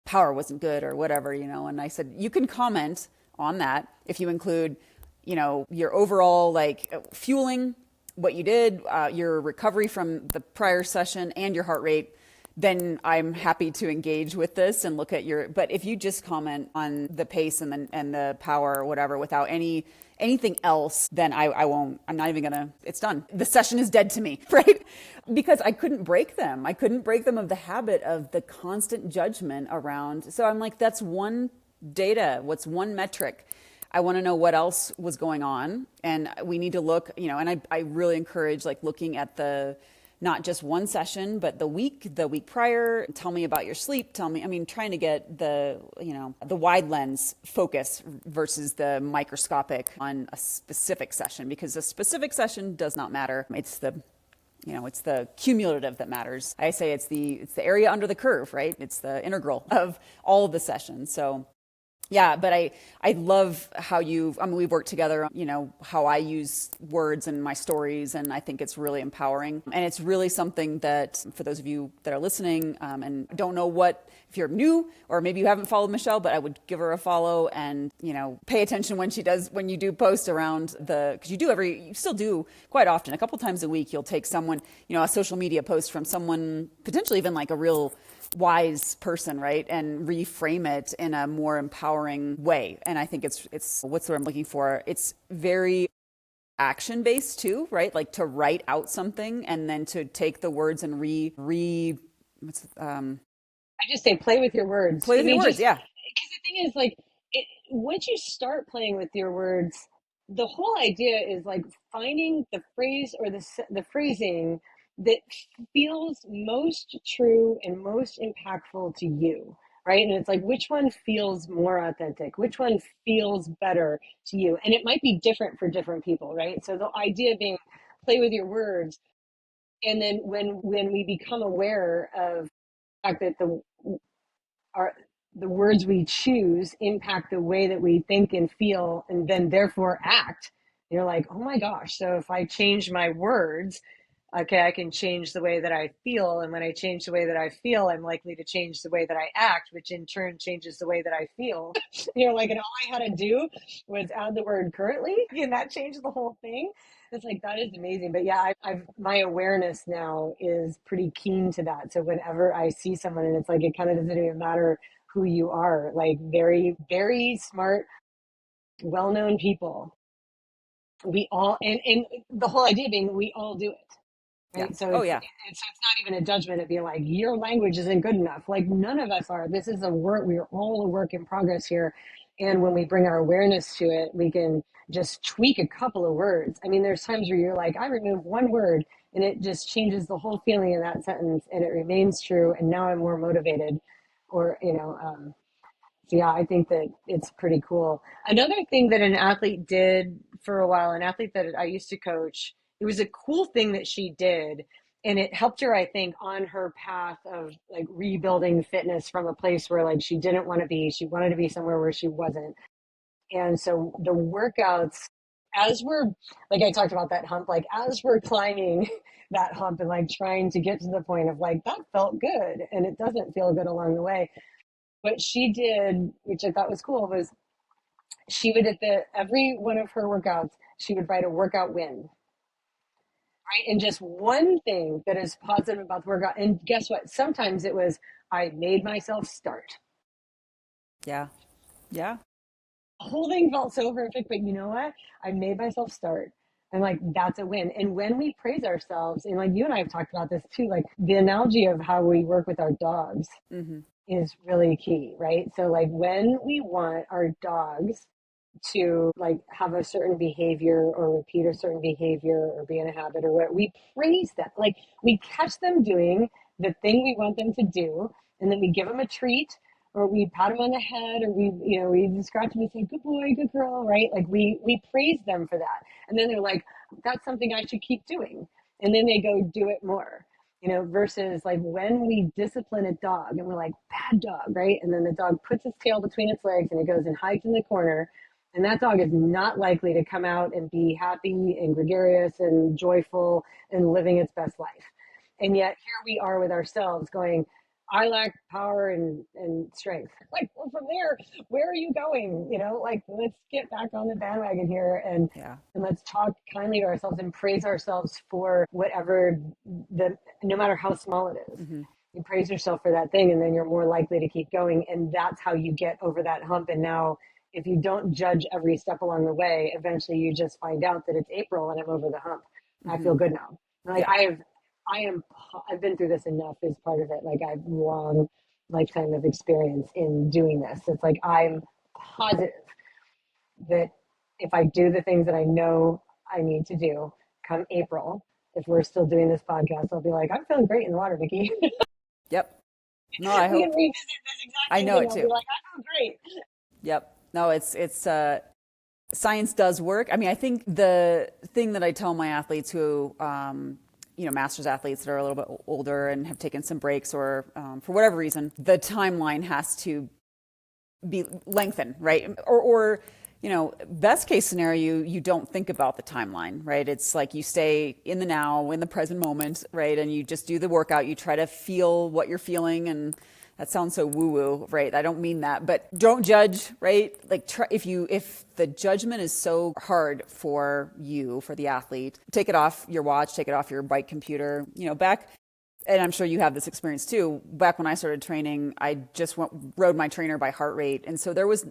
power wasn't good or whatever, and I said, you can comment on that if you include, your overall like fueling, what you did, your recovery from the prior session and your heart rate. then I'm happy to engage with this and look at but if you just comment on the pace and the power or whatever without anything else, then I won't, I'm not even gonna, it's done. The session is dead to me, right? Because I couldn't break them. I couldn't break them of the habit of the constant judgment around. So I'm like, that's one data. What's one metric? I want to know what else was going on. And we need to look, and I really encourage like looking at not just one session, but the week prior. Tell me about your sleep. Trying to get the wide lens focus versus the microscopic on a specific session, because a specific session does not matter. It's the cumulative that matters. I say it's the area under the curve, right? It's the integral of all of the sessions. So yeah, but I love how we've worked together, how I use words in my stories, and I think it's really empowering. And it's really something that, for those of you that are listening and don't know if you're new or maybe you haven't followed Michelle, but I would give her a follow and, pay attention when you do post around because you still do quite often, a couple times a week, you'll take someone, a social media post from someone, potentially even like a real wise person, right? And reframe it in a more empowering way. And I think it's what's the word I'm looking for? It's very action based too, right? Like to write out something and then to take the words and I just say play with your words. play I with your mean, words. just Yeah. because the thing is, like, once you start playing with your words, the whole idea is like finding the phrase or the phrasing that feels most true and most impactful to you, right? And it's like, which one feels more authentic? Which one feels better to you? And it might be different for different people, right? So the idea being play with your words. And then when we become aware of the fact that our the words we choose impact the way that we think and feel and then therefore act, you're like, oh my gosh, so if I change my words, okay, I can change the way that I feel, and when I change the way that I feel, I'm likely to change the way that I act, which in turn changes the way that I feel. And all I had to do was add the word currently, and that changed the whole thing. It's like, that is amazing. But yeah, my awareness now is pretty keen to that. So whenever I see someone, and it's like, it kind of doesn't even matter who you are, like very, very smart, well-known people. We all, and the whole idea being we all do it. Yeah. Right. So Oh it's yeah. not even a judgment of being like, your language isn't good enough. Like, none of us are. This is a work. We are all a work in progress here. And when we bring our awareness to it, we can just tweak a couple of words. I mean, there's times where you're like, I remove one word and it just changes the whole feeling in that sentence and it remains true. And now I'm more motivated or, so yeah, I think that it's pretty cool. Another thing that an athlete did for a while, an athlete that I used to coach, it was a cool thing that she did. And it helped her, I think, on her path of like rebuilding fitness from a place where like she didn't want to be. She wanted to be somewhere where she wasn't. And so the workouts, as we're, like I talked about that hump, like as we're climbing that hump and like trying to get to the point of like, that felt good. And it doesn't feel good along the way. What she did, which I thought was cool, was she would at the every one of her workouts, she would write a workout win, right? And just one thing that is positive about the workout. And guess what? Sometimes it was, I made myself start. Yeah. Yeah. The whole thing felt so perfect, but you know what? I made myself start. And like, that's a win. And when we praise ourselves, and like you and I have talked about this too, like the analogy of how we work with our dogs Mm-hmm. is really key, right? So like when we want our dogs to like have a certain behavior or repeat a certain behavior or be in a habit or what, we praise them. Like we catch them doing the thing we want them to do, and then we give them a treat or we pat them on the head or we scratch them and say, good boy, good girl, right? Like we praise them for that. And then they're like, that's something I should keep doing. And then they go do it more. Versus like when we discipline a dog and we're like, bad dog, right? And then the dog puts its tail between its legs and it goes and hides in the corner. And that dog is not likely to come out and be happy and gregarious and joyful and living its best life. And yet here we are with ourselves going, I lack power and strength. Like, well, from there, where are you going? Like, let's get back on the bandwagon here Yeah. and let's talk kindly to ourselves and praise ourselves for whatever no matter how small it is. Mm-hmm. you praise yourself for that thing, and then you're more likely to keep going. And that's how you get over that hump. And now, if you don't judge every step along the way, eventually you just find out that it's April and I'm over the hump. I feel Hmm. good now. Like Yeah. I've been through this enough is part of it. Like I've long lifetime of experience in doing this. It's like I'm positive that if I do the things that I know I need to do come April, if we're still doing this podcast, I'll be like, I'm feeling great in the water, Mikki. Yep. No, I We can hope. revisit this exact I same know thing. it I'll be too. like, I feel great. Yep. No, it's science does work. I mean, I think the thing that I tell my athletes who, masters athletes that are a little bit older and have taken some breaks or for whatever reason, the timeline has to be lengthened, right? Or best case scenario, you don't think about the timeline, right? It's like you stay in the now, in the present moment, right? And you just do the workout. You try to feel what you're feeling, and that sounds so woo woo, right? I don't mean that, but don't judge, right? Like if the judgment is so hard for you, for the athlete, take it off your watch, take it off your bike computer. Back, and I'm sure you have this experience too. Back when I started training, I just rode my trainer by heart rate. And so there was,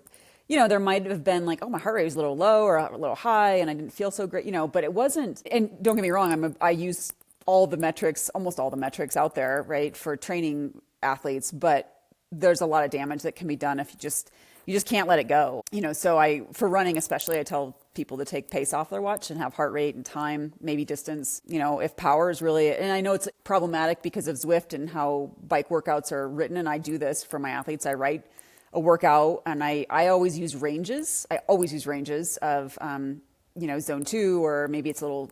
there might have been like, oh, my heart rate was a little low or a little high and I didn't feel so great, but it wasn't. And don't get me wrong, I use all the metrics, almost all the metrics out there, right, for training athletes. But there's a lot of damage that can be done if you just can't let it go. So for running especially, I tell people to take pace off their watch and have heart rate and time, maybe distance. If power is really, and I know it's problematic because of Zwift and how bike workouts are written. And I do this for my athletes. I write a workout and I always use ranges. I always use ranges of, zone 2, or maybe it's a little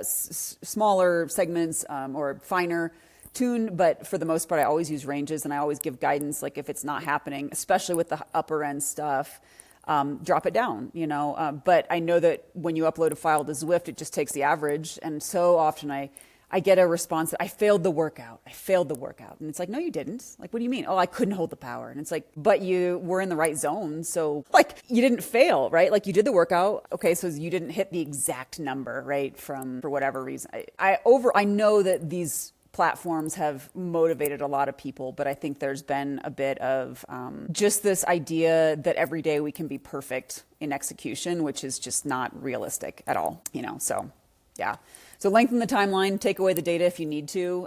smaller segments or finer tune, but for the most part, I always use ranges and I always give guidance. Like if it's not happening, especially with the upper end stuff, drop it down, but I know that when you upload a file to Zwift, it just takes the average. And so often I get a response that I failed the workout. I failed the workout. And it's like, no, you didn't. Like, what do you mean? Oh, I couldn't hold the power. And it's like, but you were in the right zone. So like you didn't fail, right? Like you did the workout. Okay. So you didn't hit the exact number, right? For whatever reason. I know that these platforms have motivated a lot of people, but I think there's been a bit of just this idea that every day we can be perfect in execution, which is just not realistic at all, so yeah. So lengthen the timeline, take away the data if you need to,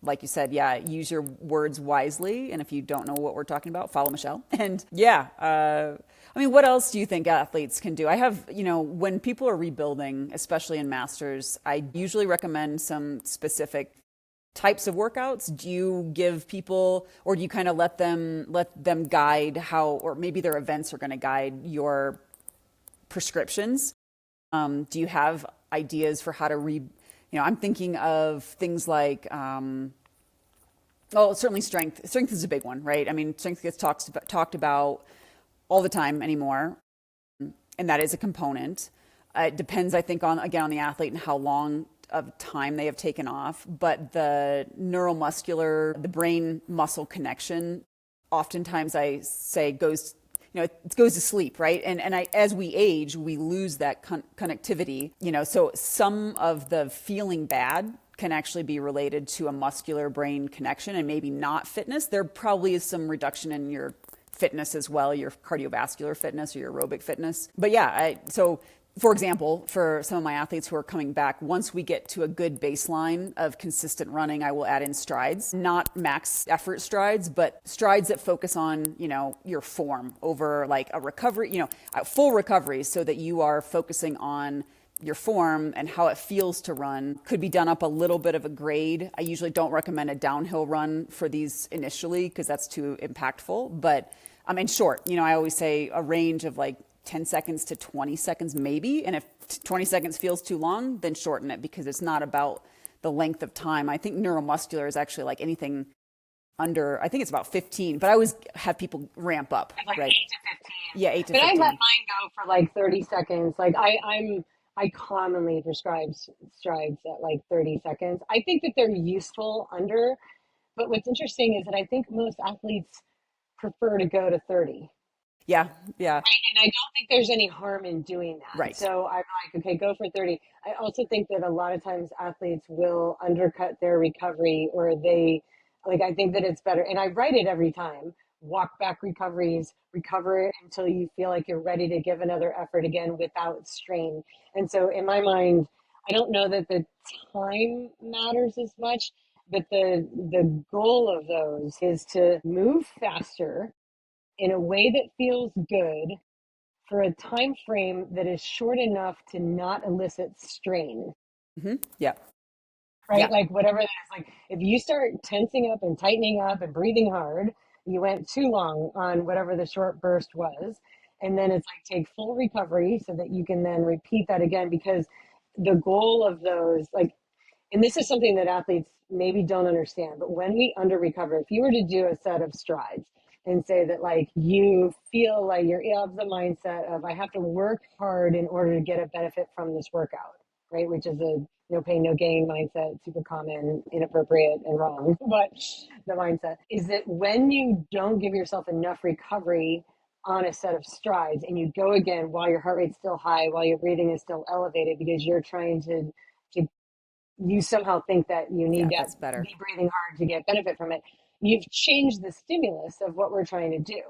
like you said, yeah, use your words wisely. And if you don't know what we're talking about, follow Michelle. And yeah, I mean, what else do you think athletes can do? I have, when people are rebuilding, especially in masters, I usually recommend some specific types of workouts. Do you give people, or do you kind of let them guide how, or maybe their events are going to guide your prescriptions? Do you have ideas for how to I'm thinking of things like, certainly strength. Strength is a big one, right? I mean, strength gets talked about all the time anymore, and that is a component. It depends, I think, on the athlete and how long of time they have taken off. But the neuromuscular, the brain muscle connection, oftentimes I say goes, it goes to sleep, right? And as we age, we lose that connectivity. So some of the feeling bad can actually be related to a muscular brain connection and maybe not fitness. There probably is some reduction in your fitness as well, your cardiovascular fitness or your aerobic fitness. But yeah, so for example, for some of my athletes who are coming back, once we get to a good baseline of consistent running, I will add in strides, not max effort strides, but strides that focus on, your form over like a recovery, a full recovery, so that you are focusing on your form and how it feels to run. Could be done up a little bit of a grade. I usually don't recommend a downhill run for these initially because that's too impactful. But in short, I always say a range of like 10 seconds to 20 seconds maybe. And if 20 seconds feels too long, then shorten it, because it's not about the length of time. I think neuromuscular is actually like anything under, I think it's about 15, but I always have people ramp up, Like right? 8 to 15. Yeah, 8 to But I let 15. mine go for like 30 seconds. Like I commonly prescribe strides at like 30 seconds. I think that they're useful under, but what's interesting is that I think most athletes prefer to go to 30. Yeah. Yeah. And I don't think there's any harm in doing that. Right. So I'm like, okay, go for 30. I also think that a lot of times athletes will undercut their recovery, or they, like, I think that it's better. And I write it every time: walk back recoveries, recover until you feel like you're ready to give another effort again without strain. And so in my mind, I don't know that the time matters as much, but the goal of those is to move faster in a way that feels good for a time frame that is short enough to not elicit strain, Yeah. right? Yeah. Like whatever that is. Like if you start tensing up and tightening up and breathing hard, you went too long on whatever the short burst was. And then it's like take full recovery so that you can then repeat that again, because the goal of those, like, and this is something that athletes maybe don't understand, but when we under recover, if you were to do a set of strides and say that, like, you feel like you're of the mindset of I have to work hard in order to get a benefit from this workout, right? Which is a no pain, no gain mindset, super common, inappropriate, and wrong. But the mindset is that when you don't give yourself enough recovery on a set of strides and you go again while your heart rate's still high, while your breathing is still elevated, because you're trying to you somehow think that you need Yeah. to That's better. be breathing hard to get benefit from it. You've changed the stimulus of what we're trying to do.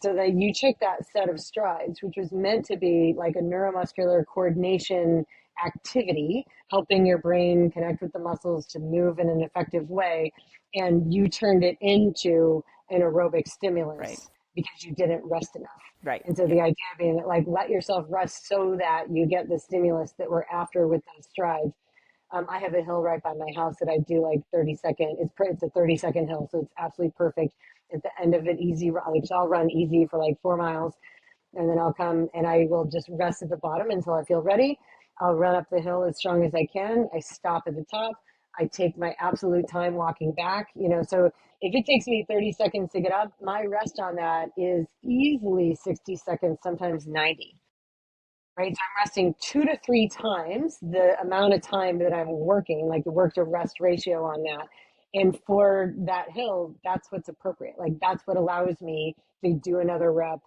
So that you took that set of strides, which was meant to be like a neuromuscular coordination activity, helping your brain connect with the muscles to move in an effective way, and you turned it into an aerobic Right. stimulus because you didn't rest enough. Right. And so Yeah. the idea being that, like, let yourself rest so that you get the stimulus that we're after with those strides. I have a hill right by my house that I do like 30-second. It's a 30-second hill, so it's absolutely perfect. At the end of it, easy. Like, so I'll run easy for like 4 miles, and then I'll come and I will just rest at the bottom until I feel ready. I'll run up the hill as strong as I can. I stop at the top. I take my absolute time walking back. So if it takes me 30 seconds to get up, my rest on that is easily 60 seconds, sometimes 90, right? So I'm resting 2 to 3 times the amount of time that I'm working, like the work to rest ratio on that. And for that hill, that's what's appropriate. Like that's what allows me to do another rep,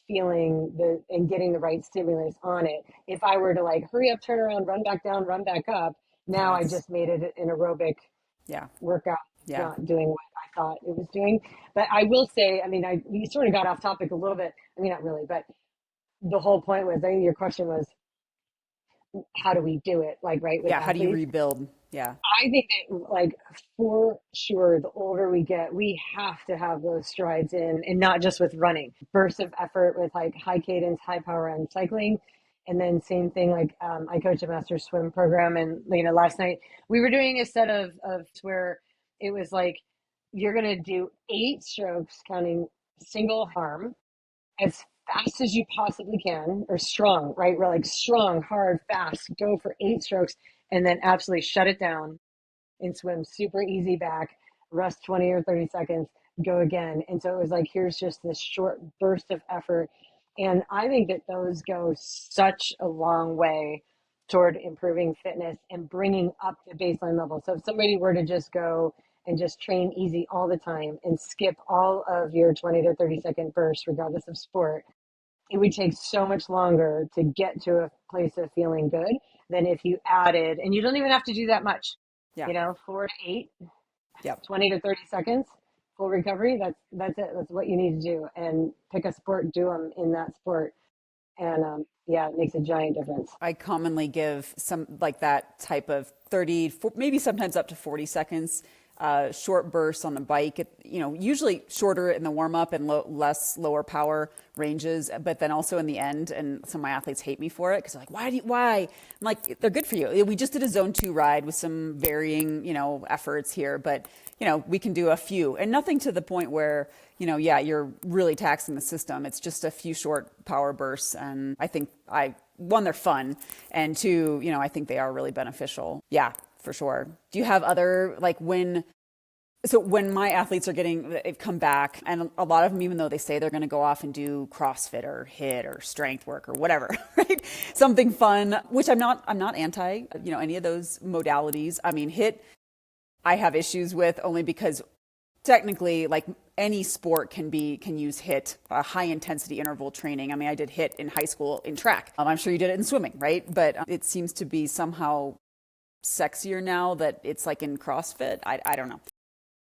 feeling the and getting the right stimulus on it. If I were to like hurry up, turn around, run back down, run back up, now Yeah. I It's, just made it an aerobic yeah. workout. It's Yeah. not doing what I thought it was doing. But I will say, I mean, we sort of got off topic a little bit. I mean, not really, but the whole point was, I think your question was, how do we do it, like, right, with Yeah. How do you athletes. rebuild? Yeah. I think that, like, for sure, the older we get, we have to have those strides in, and not just with running, bursts of effort with like high cadence, high power on cycling. And then same thing, like, I coach a master swim program, and last night we were doing a set of where it was like you're going to do 8 strokes counting single arm as fast as you possibly can, or strong, right? We're like strong, hard, fast, go for 8 strokes, and then absolutely shut it down and swim super easy back, rest 20 or 30 seconds, go again. And so it was like, here's just this short burst of effort. And I think that those go such a long way toward improving fitness and bringing up the baseline level. So if somebody were to just go and just train easy all the time and skip all of your 20 to 30-second bursts, regardless of sport, it would take so much longer to get to a place of feeling good than if you added, and you don't even have to do that much, Yeah. 4 to 8, Yep. 20 to 30 seconds, full recovery. That's it. That's what you need to do. And pick a sport, do them in that sport. And yeah, it makes a giant difference. I commonly give some like that type of 30, maybe sometimes up to 40 seconds, short bursts on the bike. Usually shorter in the warm up and less lower power ranges, but then also in the end. And some of my athletes hate me for it because they're like, why? I'm like, they're good for you. We just did a zone 2 ride with some varying, efforts here, but we can do a few and nothing to the point where, yeah, you're really taxing the system. It's just a few short power bursts. And I think one, they're fun. And two, I think they are really beneficial. Yeah, for sure. Do you have other, like so when my athletes they've come back, and a lot of them, even though they say they're going to go off and do CrossFit or HIIT or strength work or whatever, right? Something fun, which I'm not anti, any of those modalities. I mean, HIIT, I have issues with only because technically, like any sport can use HIIT, high intensity interval training. I mean, I did HIIT in high school in track. I'm sure you did it in swimming, right? But it seems to be somehow sexier now that it's like in CrossFit. I don't know.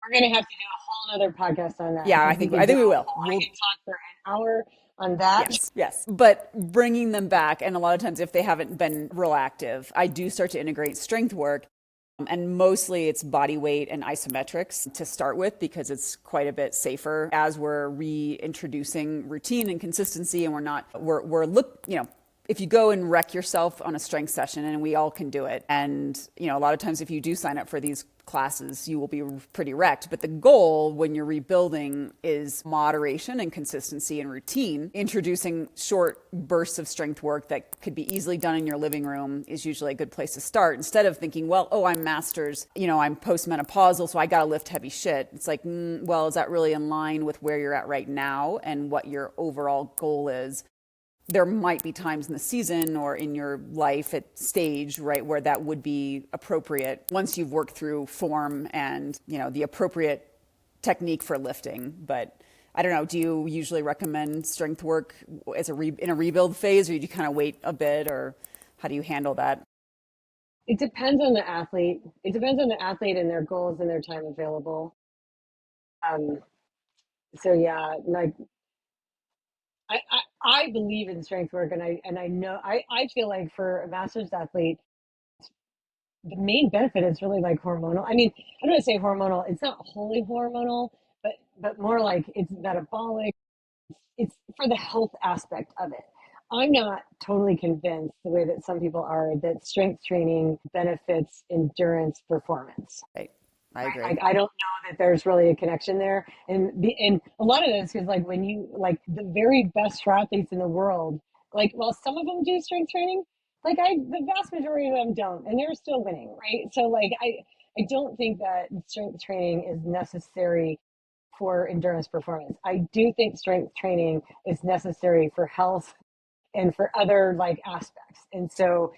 We're gonna have to do a whole other podcast on that Yeah, because we I could think we will. I could talk for an hour on that. Yes, yes. But bringing them back, and a lot of times if they haven't been real active, I do start to integrate strength work. And mostly it's body weight and isometrics to start with because it's quite a bit safer as we're reintroducing routine and consistency, and if you go and wreck yourself on a strength session, and we all can do it. And, a lot of times if you do sign up for these classes, you will be pretty wrecked. But the goal when you're rebuilding is moderation and consistency and routine. Introducing short bursts of strength work that could be easily done in your living room is usually a good place to start. Instead of thinking, well, oh, I'm masters, I'm postmenopausal, so I got to lift heavy shit. It's like, well, is that really in line with where you're at right now and what your overall goal is? There might be times in the season or in your life at stage, right, where that would be appropriate once you've worked through form and, the appropriate technique for lifting. But I don't know, do you usually recommend strength work as in a rebuild phase, or do you kind of wait a bit, or how do you handle that? It depends on the athlete. It depends on the athlete and their goals and their time available. Um, so yeah, like I believe in strength work, and I know I feel like for a masters athlete, the main benefit is really like hormonal. I mean, I don't want to say hormonal. It's not wholly hormonal, but more like it's metabolic. It's for the health aspect of it. I'm not totally convinced the way that some people are that strength training benefits endurance performance. Right. I Right? agree. Like I don't know that there's really a connection there, and a lot of this is like when you like the very best triathletes in the world, like while some of them do strength training, like the vast majority of them don't, and they're still winning, right? So like I don't think that strength training is necessary for endurance performance. I do think strength training is necessary for health and for other like aspects, and so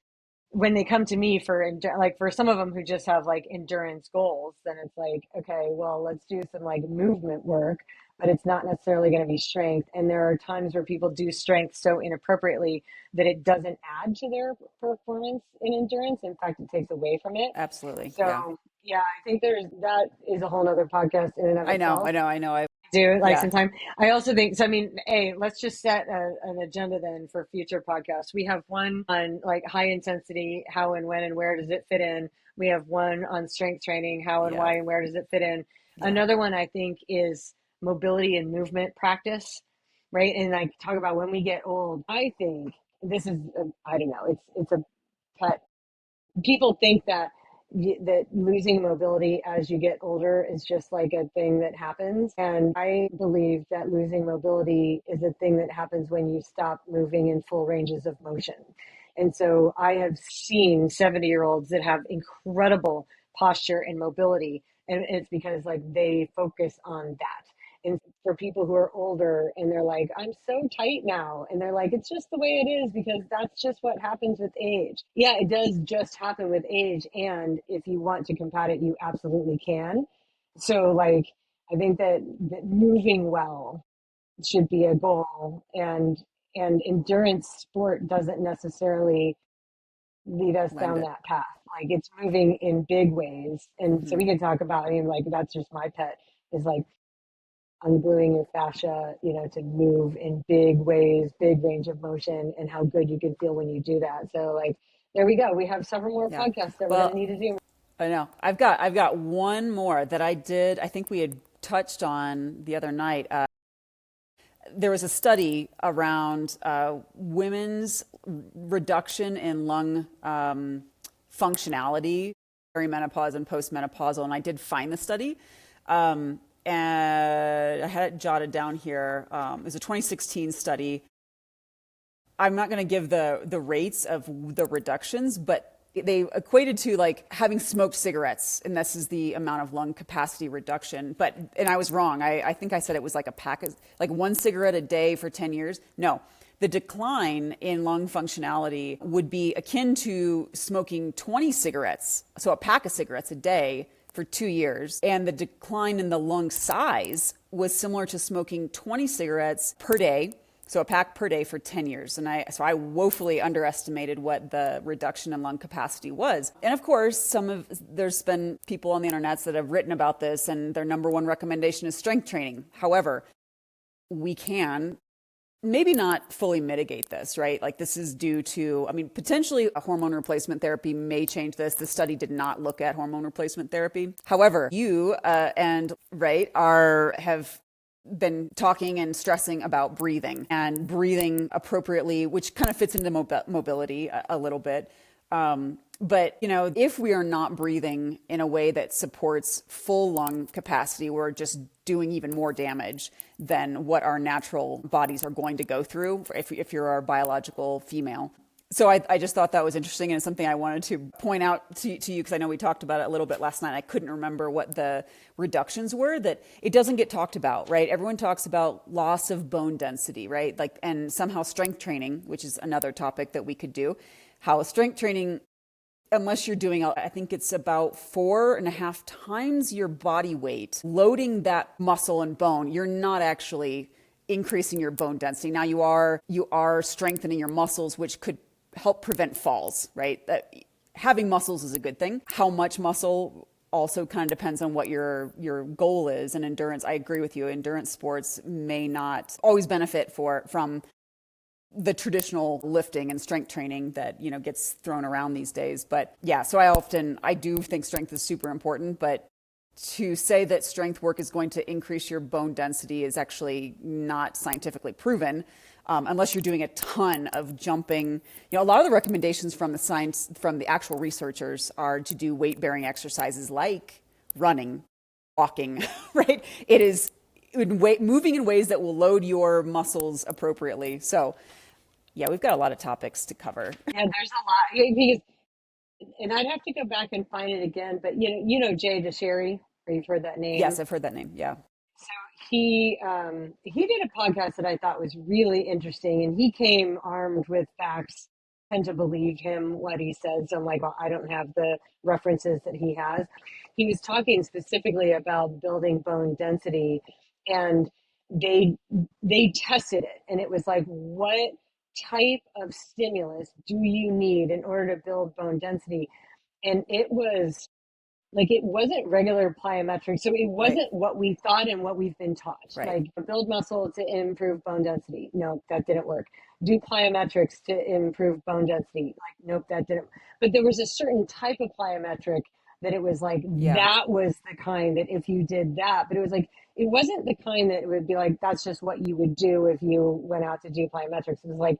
when they come to me for like for some of them who just have like endurance goals, then it's like, okay, well, let's do some like movement work, but it's not necessarily going to be strength. And there are times where people do strength so inappropriately that it doesn't add to their performance in endurance. In fact, it takes away from it. Absolutely. Yeah. So yeah, I think that is a whole nother podcast in and of I know. itself do like Yeah. sometime. I also think so. I mean, hey, let's just set an agenda then for future podcasts. We have one on like high intensity, how and when and where does it fit in. We have one on strength training, how and Yeah. why and where does it fit in. Yeah. Another one I think is mobility and movement practice, right? And I talk about when we get old. I think this is I don't know. It's a pet people think that that losing mobility as you get older is just like a thing that happens, and I believe that losing mobility is a thing that happens when you stop moving in full ranges of motion. And so I have seen 70-year-olds that have incredible posture and mobility, and it's because like they focus on that. And for people who are older and they're like, I'm so tight now. And they're like, it's just the way it is because that's just what happens with age. Yeah, it does just happen with age. And if you want to combat it, you absolutely can. So, like, I think that moving well should be a goal. And endurance sport doesn't necessarily lead us Lend down it. that path. Like, it's moving in big ways. And so we can talk about, I mean, like, that's just my pet is like ungluing your fascia, to move in big ways, big range of motion, and how good you can feel when you do that. So, like, there we go. We have several more Yeah. podcasts that we're going to Well, need to do. I know. I've got one more that I did. I think we had touched on the other night. There was a study around women's reduction in lung functionality, perimenopause and postmenopausal, and I did find the study. And I had it jotted down here. It was a 2016 study. I'm not going to give the rates of the reductions, but they equated to like having smoked cigarettes, and this is the amount of lung capacity reduction. And I was wrong. I think I said it was like a pack of like one cigarette a day for 10 years. No, the decline in lung functionality would be akin to smoking 20 cigarettes, so a pack of cigarettes a day for 2 years. And the decline in the lung size was similar to smoking 20 cigarettes per day. So a pack per day for 10 years. And I woefully underestimated what the reduction in lung capacity was. And of course, there's been people on the internet that have written about this, and their number one recommendation is strength training. However, we can maybe not fully mitigate this, right? Like this is due to, I mean, potentially a hormone replacement therapy may change this. The study did not look at hormone replacement therapy. However, you have been talking and stressing about breathing and breathing appropriately, which kind of fits into mobility a little bit. But, if we are not breathing in a way that supports full lung capacity, we're just doing even more damage than what our natural bodies are going to go through if you're a biological female. So I just thought that was interesting, and it's something I wanted to point out to you because I know we talked about it a little bit last night. I couldn't remember what the reductions were, that it doesn't get talked about, right? Everyone talks about loss of bone density, right? And somehow strength training, which is another topic that we could do, how strength training, unless you're doing, I think it's about 4.5 times your body weight, loading that muscle and bone, you're not actually increasing your bone density. Now you are strengthening your muscles, which could help prevent falls, right? Having muscles is a good thing. How much muscle also kind of depends on what your goal is. And endurance, I agree with you, endurance sports may not always benefit from the traditional lifting and strength training that, gets thrown around these days. But yeah, so I do think strength is super important, but to say that strength work is going to increase your bone density is actually not scientifically proven. Unless you're doing a ton of jumping. A lot of the recommendations from the actual researchers are to do weight-bearing exercises like running, walking, right? It is moving in ways that will load your muscles appropriately. So, yeah, we've got a lot of topics to cover. Yeah, there's a lot because, and I'd have to go back and find it again. But Jay DeSherry, or you've heard that name? Yes, I've heard that name. Yeah. So he did a podcast that I thought was really interesting, and he came armed with facts. I tend to believe him what he says. So I'm like, well, I don't have the references that he has. He was talking specifically about building bone density, and they tested it, and it was like, what type of stimulus do you need in order to build bone density? And it was like, it wasn't regular plyometrics. So it wasn't Right. what we thought and what we've been taught. Right. Like build muscle to improve bone density. No, that didn't work. Do plyometrics to improve bone density. Like, nope, that didn't. But there was a certain type of plyometric that it was like, Yeah. that was the kind that if you did that, but it was like, it wasn't the kind that it would be like, that's just what you would do if you went out to do plyometrics. It was like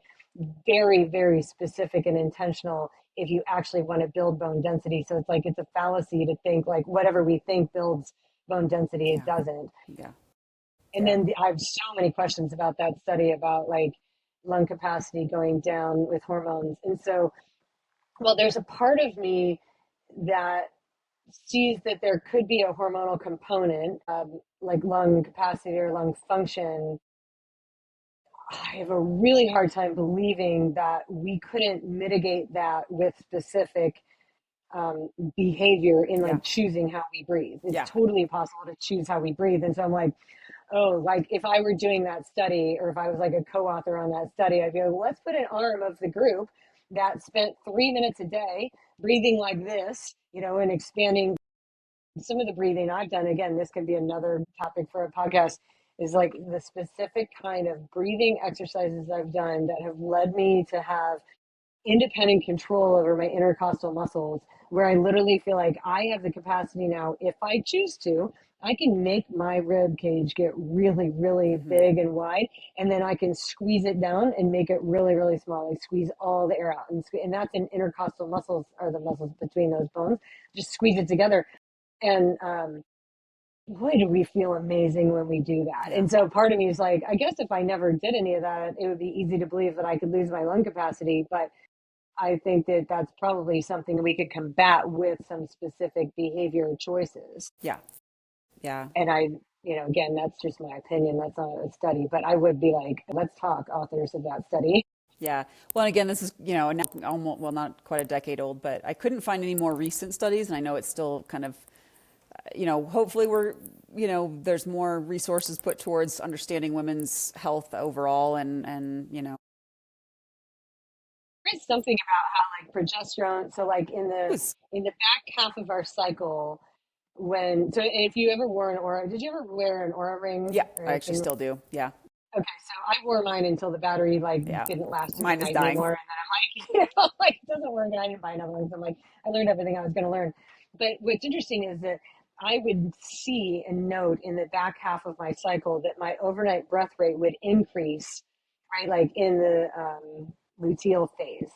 very, very specific and intentional if you actually want to build bone density. So it's like, it's a fallacy to think like whatever we think builds bone density, it doesn't. Yeah. And then I have so many questions about that study about like lung capacity going down with hormones. And so, well, there's a part of me that sees that there could be a hormonal component, like lung capacity or lung function. I have a really hard time believing that we couldn't mitigate that with specific behavior in like choosing how we breathe. It's totally possible to choose how we breathe. And so I'm like, oh, like if I were doing that study, or if I was like a co-author on that study, I'd be like, well, let's put an arm of the group that spent 3 minutes a day breathing like this, and expanding. Some of the breathing I've done, again, this can be another topic for a podcast, is like the specific kind of breathing exercises I've done that have led me to have independent control over my intercostal muscles, where I literally feel like I have the capacity now, if I choose to, I can make my rib cage get really, really big and wide, and then I can squeeze it down and make it really, really small. Like squeeze all the air out, and that's in intercostal muscles, or the muscles between those bones. Just squeeze it together, and boy, do we feel amazing when we do that. And so part of me is like, I guess if I never did any of that, it would be easy to believe that I could lose my lung capacity, but I think that that's probably something we could combat with some specific behavior choices. Yeah. Yeah. And again, that's just my opinion. That's not a study, but I would be like, let's talk, authors of that study. Yeah. Well, and again, this is, almost, well, not quite a decade old, but I couldn't find any more recent studies. And I know it's still kind of hopefully there's more resources put towards understanding women's health overall, and There is something about how like progesterone, so like it was, in the back half of our cycle, when so if you ever wore an aura, did you ever wear an aura ring yeah, or I actually anything? still do. Yeah, Okay, so I wore mine until the battery like yeah. didn't last through the Mine is night dying. anymore, and then I'm like, like it doesn't work, and I didn't buy another one. So I'm like, I learned everything I was going to learn. But what's interesting is that I would see and note in the back half of my cycle that my overnight breath rate would increase, right, like in the luteal phase.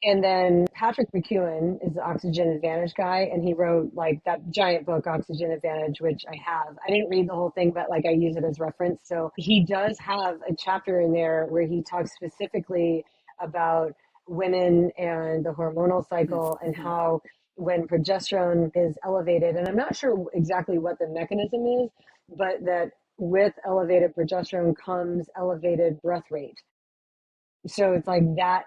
And then Patrick McEwen is the Oxygen Advantage guy, and he wrote like that giant book, Oxygen Advantage, which I have. I didn't read the whole thing, but like I use it as reference. So he does have a chapter in there where he talks specifically about women and the hormonal cycle and Mm-hmm. how when progesterone is elevated, and I'm not sure exactly what the mechanism is, but that with elevated progesterone comes elevated breath rate. So it's like that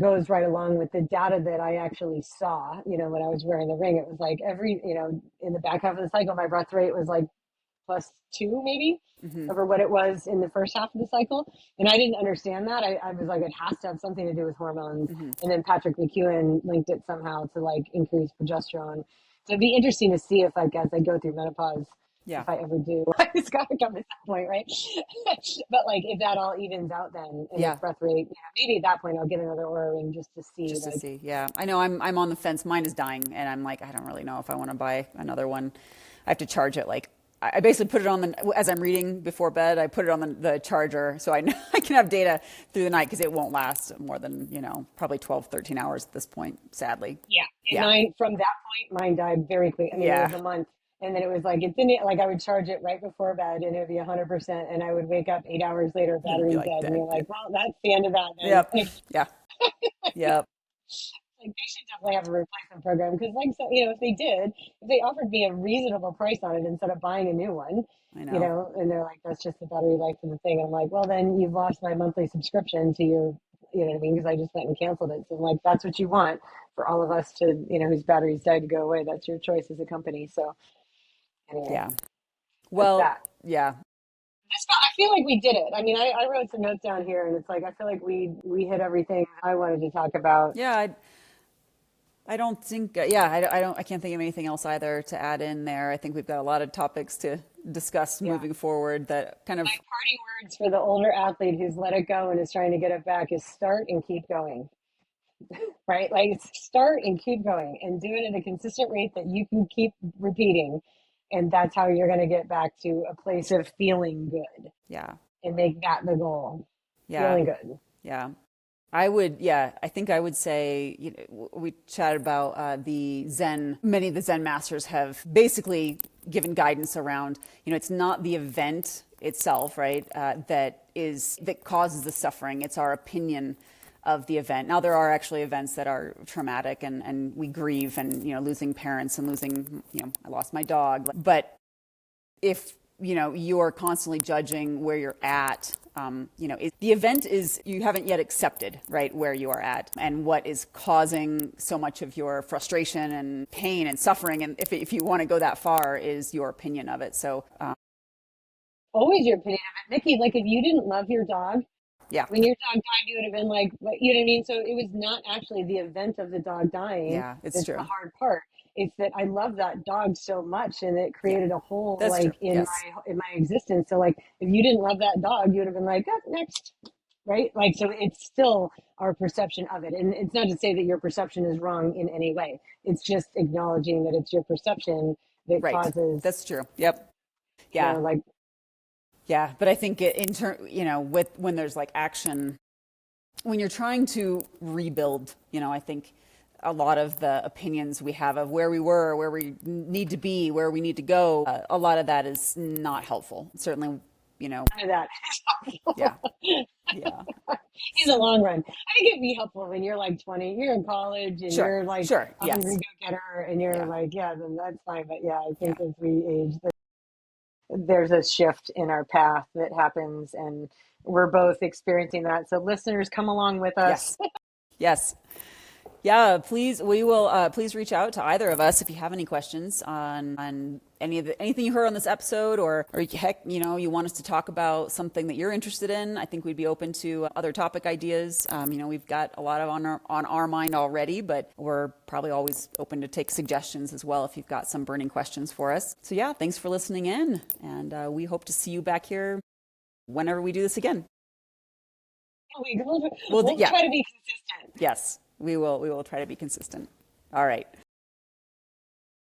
goes right along with the data that I actually saw, when I was wearing the ring. It was like in the back half of the cycle, my breath rate was like +2 maybe Mm-hmm. over what it was in the first half of the cycle. And I didn't understand that. I was like, it has to have something to do with hormones. Mm-hmm. And then Patrick McEwen linked it somehow to like increase progesterone. So it'd be interesting to see if like as I go through menopause, Yeah. if I ever do, it's got to come to that point, right? But like if that all evens out then and Yeah. with breath rate, maybe at that point I'll get another aura ring just to see Just to like, see. Yeah. I know I'm on the fence. Mine is dying, and I'm like, I don't really know if I want to buy another one. I have to charge it like I basically put it on as I'm reading before bed. I put it on the charger so I know I can have data through the night because it won't last more than probably 12, 13 hours at this point. Sadly, yeah. And yeah, mine from that point, mine died very quick. I mean, it yeah. was a month. And then it was like, it didn't like I would charge it right before bed and it would be 100%. And I would wake up 8 hours later, And be battery's like dead. And dead. you're Yeah. like, well, that's the end of that then. Yep. Yeah. Yep. Like they should definitely have a replacement program because, like, so if they did, if they offered me a reasonable price on it instead of buying a new one, I know. and they're like, that's just the battery life of the thing. And I'm like, well, then you've lost my monthly subscription to your, you know what I mean? Because I just went and canceled it. So I'm like, that's what you want for all of us to, whose batteries died to go away. That's your choice as a company. So anyway, Yeah. that's Well. that. Yeah. I feel like we did it. I mean, I wrote some notes down here, and it's like I feel like we hit everything I wanted to talk about. Yeah. I don't think. Yeah. I don't. I can't think of anything else either to add in there. I think we've got a lot of topics to discuss Yeah. moving forward. That kind of. My parting words for the older athlete who's let it go and is trying to get it back is start and keep going, right? Like start and keep going and do it at a consistent rate that you can keep repeating. And that's how you're going to get back to a place of feeling good Yeah. and make that the goal. Yeah. Feeling good. Yeah. Yeah, I think I would say, we chatted about the Zen. Many of the Zen masters have basically given guidance around, it's not the event itself, right, that causes the suffering. It's our opinion of the event. Now, there are actually events that are traumatic, and we grieve, and, losing parents and losing, I lost my dog. But if you're constantly judging where you're at, the event is you haven't yet accepted, right, where you are at and what is causing so much of your frustration and pain and suffering, and if you want to go that far, is your opinion of it. So Always your opinion of it. Nikki, like if you didn't love your dog, yeah, when your dog died, you would have been like, you know what I mean? So it was not actually the event of the dog dying yeah, it's that's the true. hard part. It's that I love that dog so much, and it Yeah, created a hole that's true. like in Yes, my existence. So like, if you didn't love that dog, you would have been like, oh, next, right? Like, so it's still our perception of it, and it's not to say that your perception is wrong in any way. It's just acknowledging that it's your perception that right. causes, That's true. Yep. Yeah, like, yeah. But I think with when there's like action, when you're trying to rebuild, I think a lot of the opinions we have of where we were, where we need to be, where we need to go, a lot of that is not helpful. Certainly, none of that. yeah, yeah. In the So, long run. I think it'd be helpful when you're like 20, you're in college and sure, you're like sure, a hungry yes, go-getter and you're yeah, like, yeah, then that's fine. But yeah, I yeah, think as we age, there's a shift in our path that happens and we're both experiencing that. So listeners, come along with us. yes, yes. Yeah, please, we will please reach out to either of us if you have any questions on anything you heard on this episode, or heck, you want us to talk about something that you're interested in. I think we'd be open to other topic ideas. We've got a lot of on our mind already, but we're probably always open to take suggestions as well if you've got some burning questions for us. So yeah, thanks for listening in, and we hope to see you back here whenever we do this again. We'll Well, we'll yeah, try to be consistent. yes, we will. We will try to be consistent. All right.